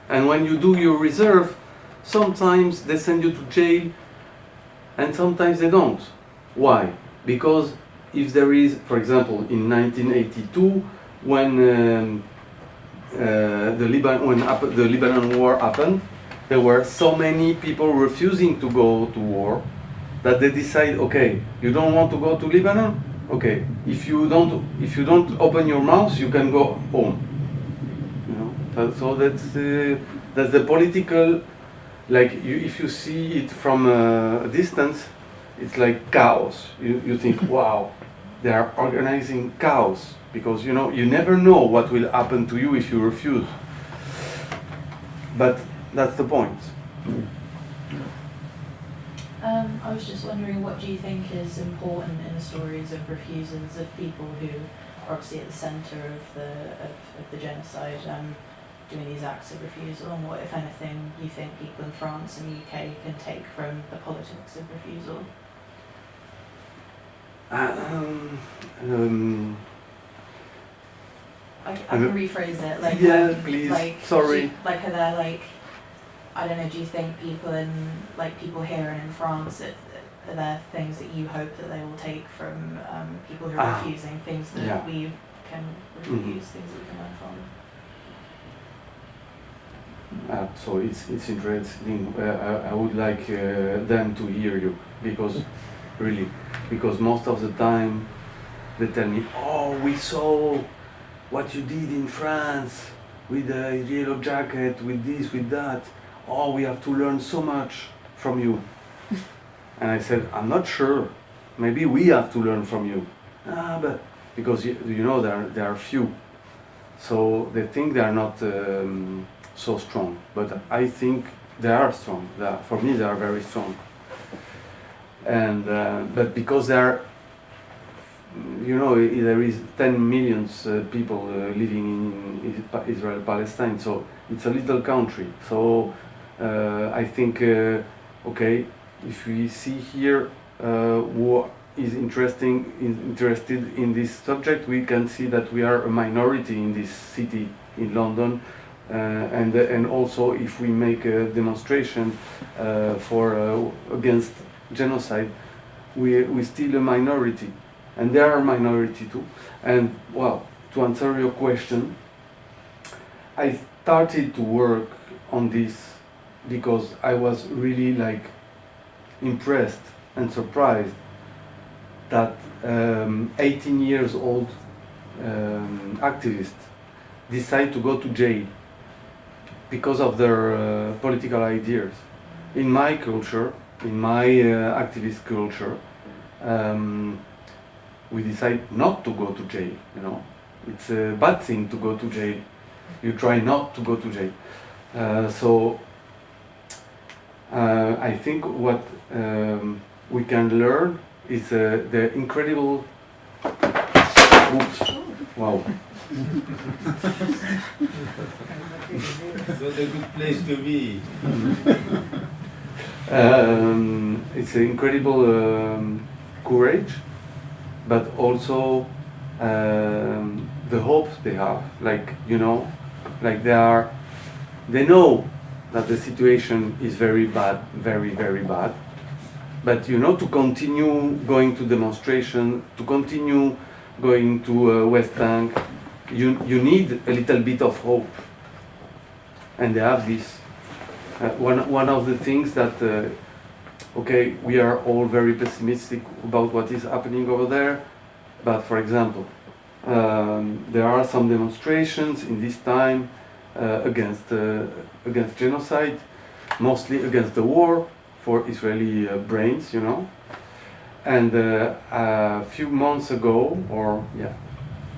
And when you do your reserve, sometimes they send you to jail, and sometimes they don't. Why? Because if there is, for example, in 1982, when the Lebanon war happened, there were so many people refusing to go to war that they decide, okay, you don't want to go to Lebanon? Okay, if you don't open your mouth, you can go home. You know, so that's the political. Like if you see it from a distance, it's like chaos. You think, wow, they are organizing chaos because you know you never know what will happen to you if you refuse. But that's the point. I was just wondering, what do you think is important in the stories of refusals, of people who are obviously at the centre of the genocide, doing these acts of refusal, and what, if anything, you think people in France and the UK can take from the politics of refusal? I can rephrase it. Like, yeah, please. Like, Sorry. Like, are there like, I don't know, do you think people in, like people here and in France, are there things that you hope that they will take from people who are refusing, things that we can refuse, things that we can learn from? So it's interesting. I would like them to hear you because most of the time they tell me, oh, we saw what you did in France with the yellow jacket, with this, with that. Oh, we have to learn so much from you. And I said, I'm not sure. Maybe we have to learn from you. But because you know there are few, so they think they are not so strong. But I think they are strong. For me, they are very strong. And but because they are, you know, there is 10 million people living in Israel, Palestine. So it's a little country. So I think, okay, if we see here who is interested in this subject, we can see that we are a minority in this city in London, and also if we make a demonstration for against genocide, we still a minority, and they are a minority too. And well, to answer your question, I started to work on this because I was really like impressed and surprised that 18 years old activists decide to go to jail because of their political ideas. In my culture, in my activist culture, we decide not to go to jail. You know, it's a bad thing to go to jail. You try not to go to jail. So I think what we can learn is the incredible. Oops. Wow. It's not a good place to be. It's an incredible courage, but also the hope they have. Like, you know, like they know that the situation is very bad, very, very bad. But you know, to continue going to demonstration, to continue going to West Bank, you need a little bit of hope, and they have this. One of the things that, okay, we are all very pessimistic about what is happening over there, but for example, there are some demonstrations in this time against genocide, mostly against the war for Israeli brains, you know. And a few months ago, or yeah,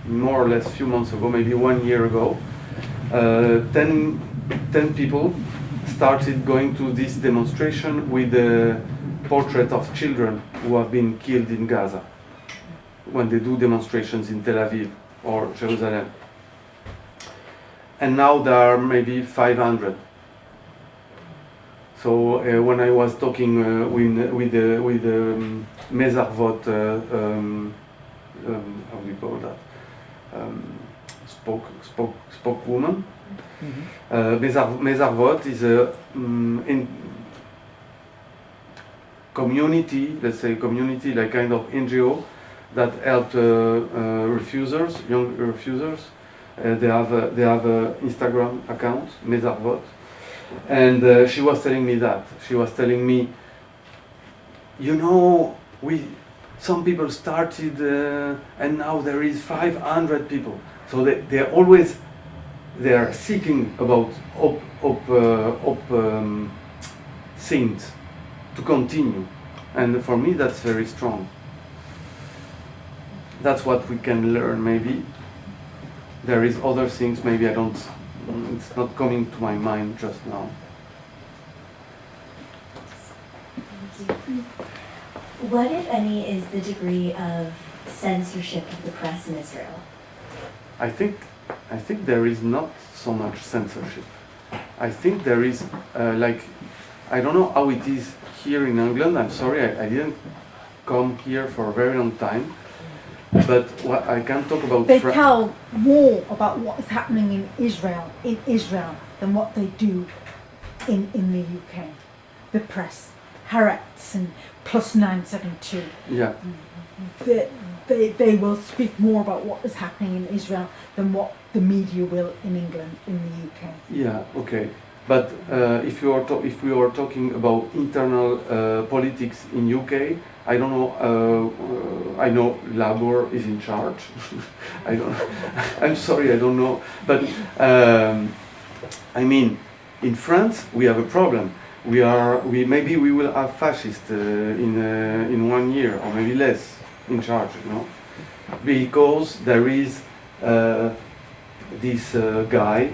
more or less few months ago, maybe 1 year ago, 10 people started going to this demonstration with the portrait of children who have been killed in Gaza when they do demonstrations in Tel Aviv or Jerusalem. And now there are maybe 500. So when I was talking with the Mezarvot how do you call that? Spokeswoman. Mesarvot is a in community, let's say community, like kind of NGO that help refusers, young refusers. They have a Instagram account, Mesarvot, and she was telling me that. She was telling me, you know, some people started, and now there is 500 people. So they are seeking about things to continue, and for me that's very strong. That's what we can learn. Maybe there is other things. Maybe I don't. It's not coming to my mind just now. What, if any, is the degree of censorship of the press in Israel? I think there is not so much censorship. I think there is like, I don't know how it is here in England. I'm sorry, I didn't come here for a very long time. But what I can talk about. They tell more about what is happening in Israel than what they do in the UK. The press, Haaretz and Plus 972. Yeah. They will speak more about what is happening in Israel than what the media will in England, in the UK. Yeah. Okay. But if we are talking about internal politics in UK, I don't know. I know Labour is in charge. I don't. I'm sorry, I don't know. But I mean, in France we have a problem. Maybe we will have fascists in 1 year or maybe less in charge. You know, because there is this guy,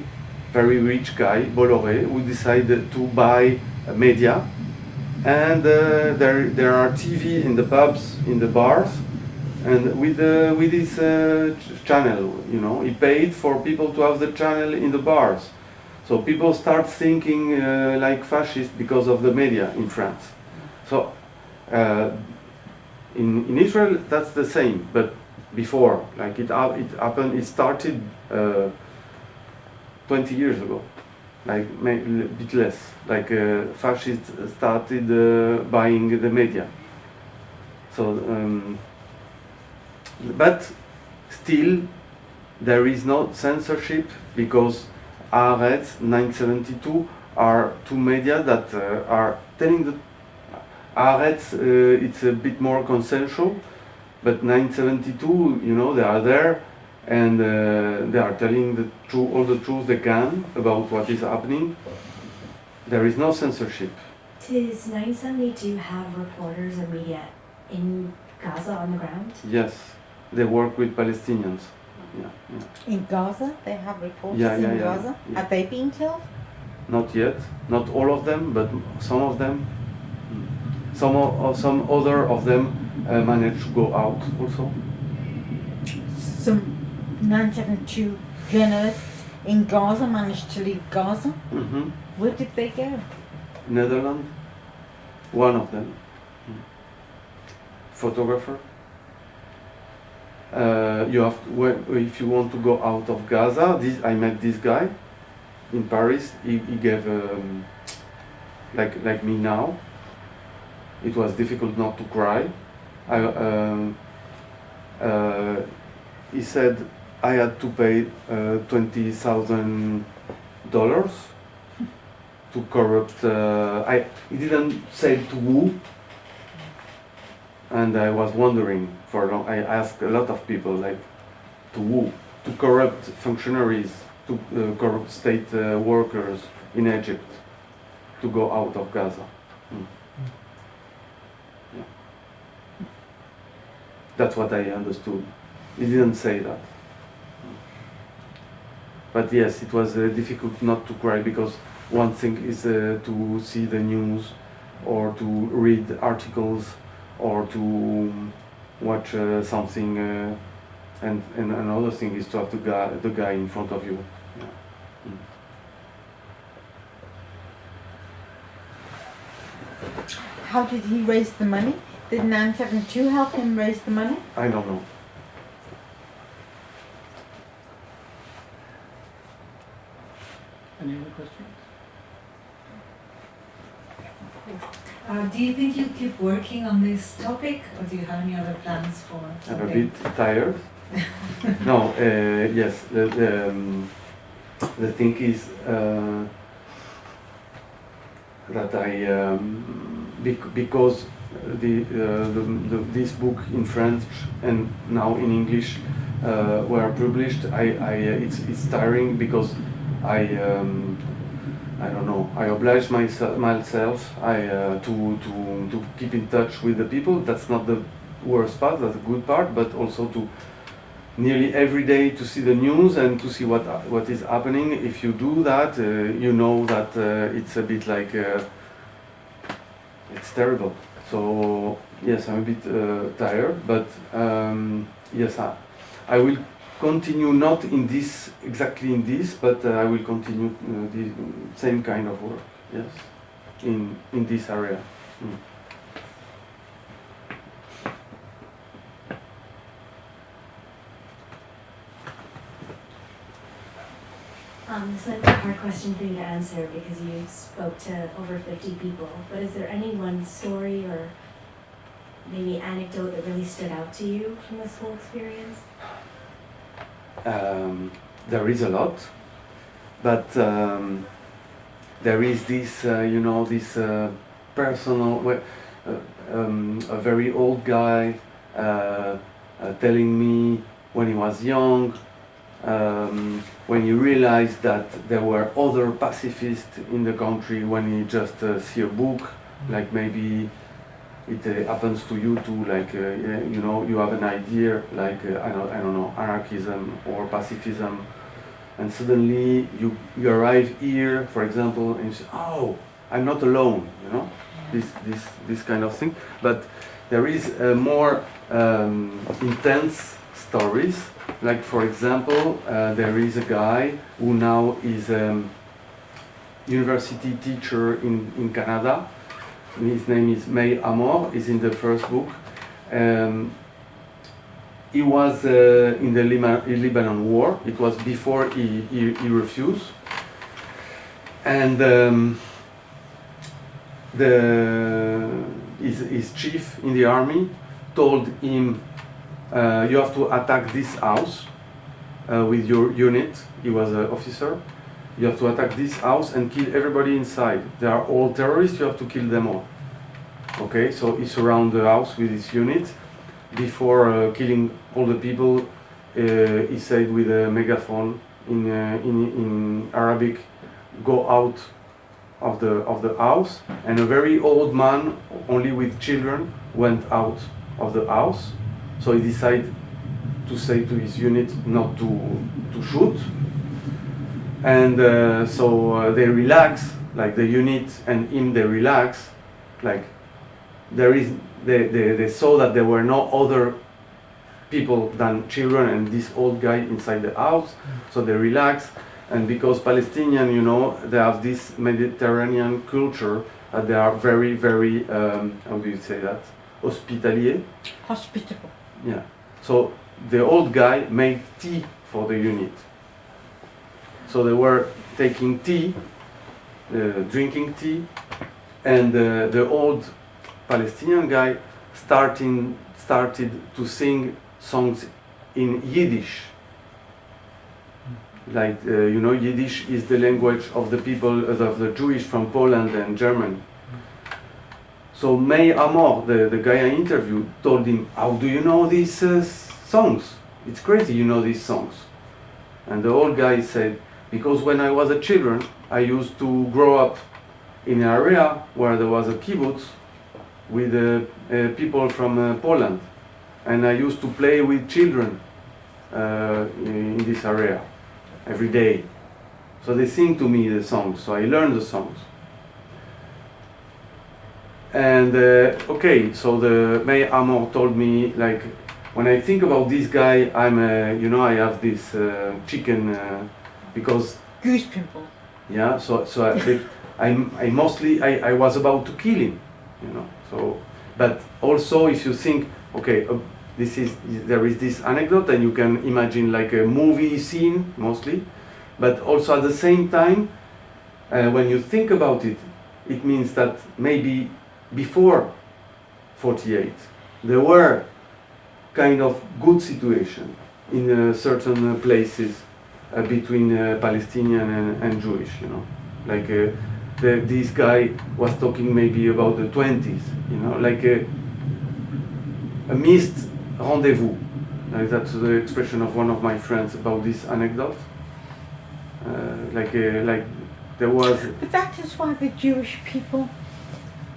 very rich guy, Bolloré, who decided to buy media. And there are TV in the pubs, in the bars, and with this channel, you know, he paid for people to have the channel in the bars. So people start thinking like fascists because of the media in France. So in Israel that's the same, but before, like it happened, it started 20 years ago. Like a bit less, like fascists started buying the media. So, but still, there is no censorship because Haaretz, 972 are two media that are telling the Haaretz. It's a bit more consensual, but 972, you know, they are there. And they are telling all the truth they can about what is happening. There is no censorship. Does 972 have reporters or media in Gaza on the ground? Yes, they work with Palestinians. Yeah, yeah. In Gaza, they have reporters in Gaza. Yeah. Have they been killed? Not yet, not all of them, but some of them. Some other of them managed to go out also. Some 972 journalists in Gaza managed to leave Gaza. Mm-hmm. Where did they go? Netherlands, one of them. Photographer. If you want to go out of Gaza, I met this guy in Paris. He gave like me now. It was difficult not to cry. He said I had to pay $20,000 to corrupt. He didn't say to who, and I was wondering for long. I asked a lot of people, like, to who? To corrupt functionaries, to corrupt state workers in Egypt, to go out of Gaza. Yeah. That's what I understood. He didn't say that. But yes, it was difficult not to cry because one thing is to see the news or to read articles or to watch something and another thing is to have the guy in front of you. Yeah. How did he raise the money? Did 972 help him raise the money? I don't know. Any other questions? Do you think you'll keep working on this topic, or do you have any other plans for I'm a something? bit tired. No, yes. The thing is that because this book in French and now in English were published, it's tiring because I don't know. I oblige myself to keep in touch with the people. That's not the worst part. That's the good part. But also to nearly every day to see the news and to see what is happening. If you do that, you know that it's a bit like it's terrible. So yes, I'm a bit tired. But yes, I will continue not in this exactly in this, but I will continue the same kind of work. Yes, in this area. Mm. This might be a hard question for you to answer because you spoke to over 50 people, but is there any one story or maybe anecdote that really stood out to you from this whole experience? There is a lot, but there is this, this personal, a very old guy telling me when he was young, when he realized that there were other pacifists in the country, when he just see a book, like maybe it happens to you too, like you have an idea, like I don't know, anarchism or pacifism, and suddenly you arrive here, for example, and you say, oh, I'm not alone, this kind of thing. But there is more intense stories. Like for example, there is a guy who now is a university teacher in Canada. His name is May Amor. Is in the first book. He was in the Lebanon war. It was before he refused, and his chief in the army told him, you have to attack this house with your unit. He was an officer. You have to attack this house and kill everybody inside. They are all terrorists, you have to kill them all. Okay, so he surrounded the house with his unit. Before killing all the people, he said with a megaphone in Arabic, go out of the house. And a very old man, only with children, went out of the house. So he decided to say to his unit not to shoot. And so they relax, like the unit and him, they relax, like they saw that there were no other people than children and this old guy inside the house, so they relax. And because Palestinian, they have this Mediterranean culture, they are very, very, how do you say that? Hospitalier? Hospitable. Yeah. So the old guy made tea for the unit. So they were taking tea, drinking tea, and the old Palestinian guy started to sing songs in Yiddish. Like, Yiddish is the language of the people, of the Jewish from Poland and Germany. So May Amor, the guy I interviewed, told him, how do you know these songs? It's crazy you know these songs. And the old guy said, because when I was a children, I used to grow up in an area where there was a kibbutz with people from Poland. And I used to play with children in this area every day. So they sing to me the songs, so I learned the songs. And okay, so the May Amor told me, like, when I think about this guy, I'm, I have this chicken, because Goose pimple. yeah. So I was about to kill him, So, but also if you think, okay, there is this anecdote, and you can imagine like a movie scene mostly, but also at the same time, when you think about it, it means that maybe before 48 there were kind of good situation in certain places between Palestinian and Jewish, you know, like this guy was talking maybe about the 20s, you know, like a missed rendezvous. That's the expression of one of my friends about this anecdote. Like there was. But that is why the Jewish people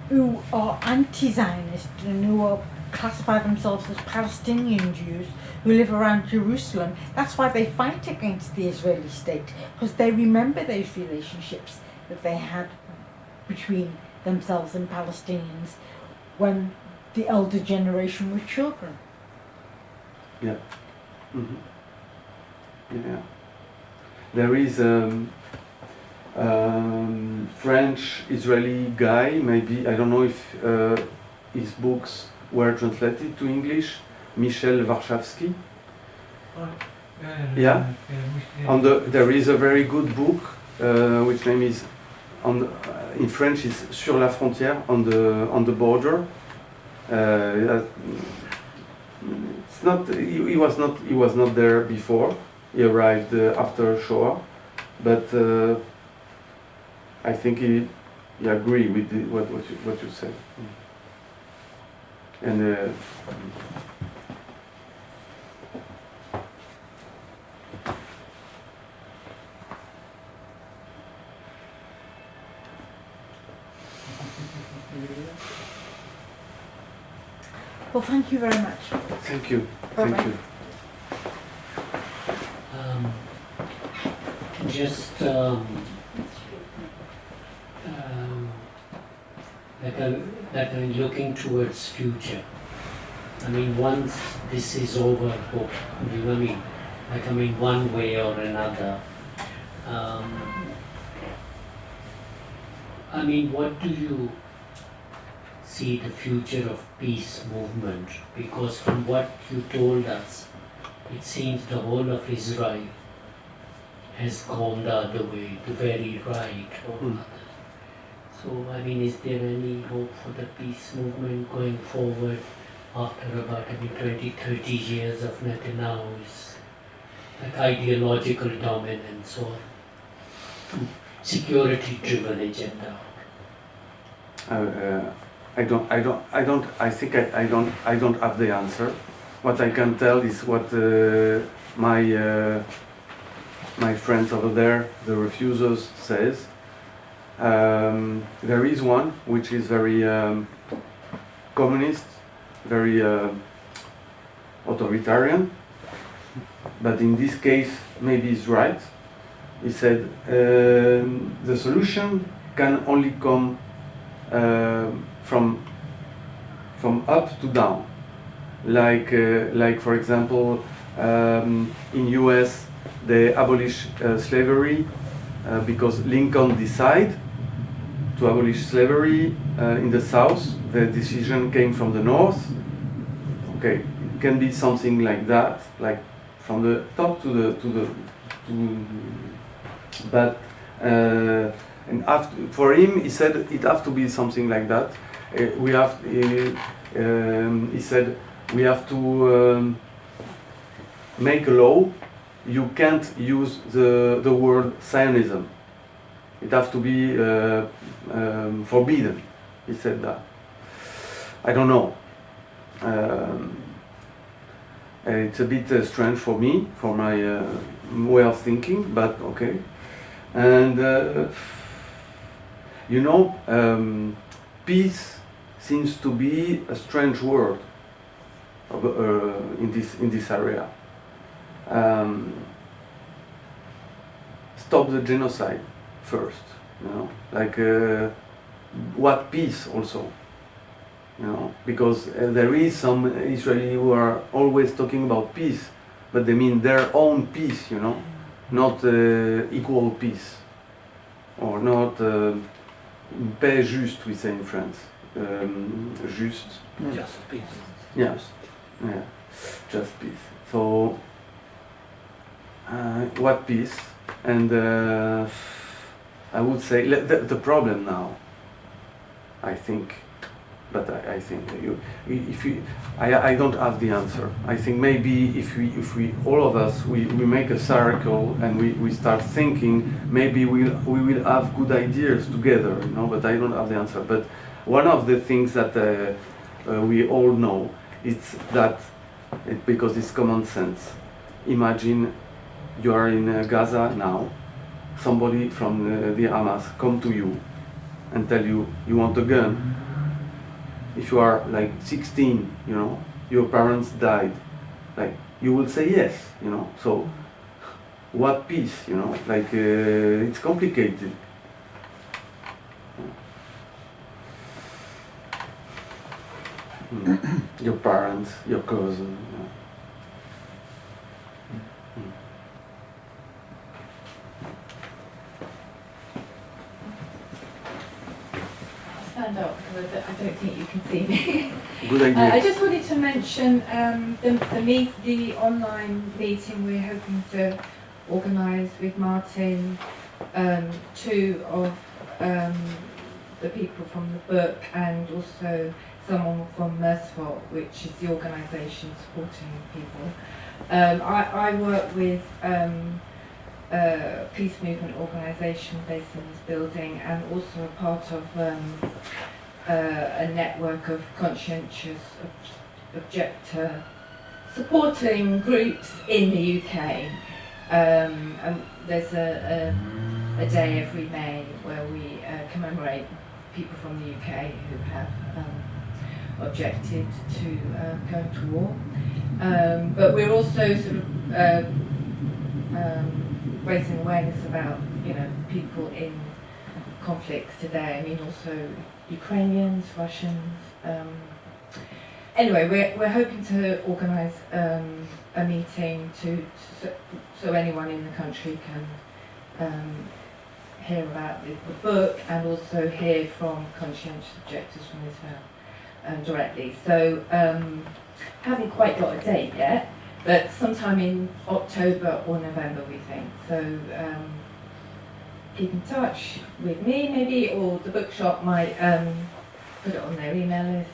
who are anti-Zionist and who are classify themselves as Palestinian Jews who live around Jerusalem, that's why they fight against the Israeli state, because they remember those relationships that they had between themselves and Palestinians when the elder generation were children. Yeah. Mm-hmm. Yeah. There is French-Israeli guy, maybe, I don't know if his books were translated to English, Michel Warszawski. Yeah. There is a very good book, which name is, in French is Sur la frontière, on the border. It's not. He was not there before. He arrived after Shoah, but I think he agree with what you said. And Well, thank you very much. thank you. Bye-bye. Thank you. Just like I'm looking towards future. I mean, once this is over, hope, you know what I mean? Like, I mean, one way or another. I mean, what do you see the future of peace movement? Because from what you told us, it seems the whole of Israel has gone the other way, the very right or other. So, I mean, is there any hope for the peace movement going forward after about 20, 30 years of Netanyahu's like ideological dominance or security-driven agenda? I don't have the answer. What I can tell is what my friends over there, the refusers, says. There is one which is very communist, very authoritarian, but in this case maybe he's right. He said the solution can only come from up to down. Like for example, in US they abolish slavery because Lincoln decided to abolish slavery in the South. The decision came from the North. Okay, it can be something like that, like from the top but and after, for him, he said it has to be something like that. He said we have to make a law. You can't use the word Zionism. It has to be forbidden. He said that. I don't know. It's a bit strange for me, for my way of thinking, but okay. And peace seems to be a strange word in this area. Stop the genocide first, like what peace also, because there is some Israeli who are always talking about peace, but they mean their own peace, not equal peace, or not paix juste, we say in France, juste. Just peace. Yeah, yeah, just peace. So, what peace? And I would say the problem now, I think, but I think I don't have the answer. I think maybe if we all of us we make a circle and we start thinking, maybe we will have good ideas together, you know. But I don't have the answer. But one of the things that we all know is that because it's common sense. Imagine you are in Gaza now. Somebody from the Hamas come to you and tell you want a gun. If you are like 16, you know, your parents died, like you will say yes, you know. So what peace, you know? Like it's complicated. Your parents, your cousin. You know. Stand up because I don't think you can see me. Good idea. I just wanted to mention the online meeting we're hoping to organise with Martin, two of the people from the book and also someone from Merciful, which is the organisation supporting people. I work with peace movement organisation based in this building and also a part of a network of conscientious objector supporting groups in the UK. And there's a day every May where we commemorate people from the UK who have objected to going to war. But we're also sort of raising awareness about, you know, people in conflicts today. I mean, also Ukrainians, Russians. Anyway, we're hoping to organise a meeting so anyone in the country can hear about the book and also hear from conscientious objectors from Israel directly. So haven't quite got a date yet, but sometime in October or November, we think. So keep in touch with me, maybe, or the bookshop might put it on their email list.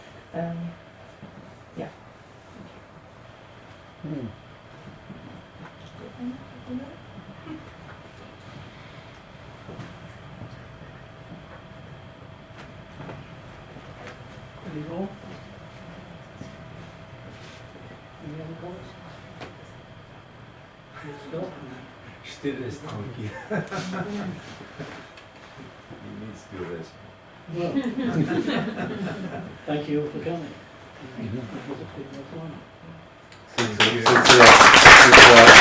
Yeah. Any more? Any other comments? Stop. Still is tranquil. He needs to rest. Well, thank you all for coming. That was a big one. Thanks a lot.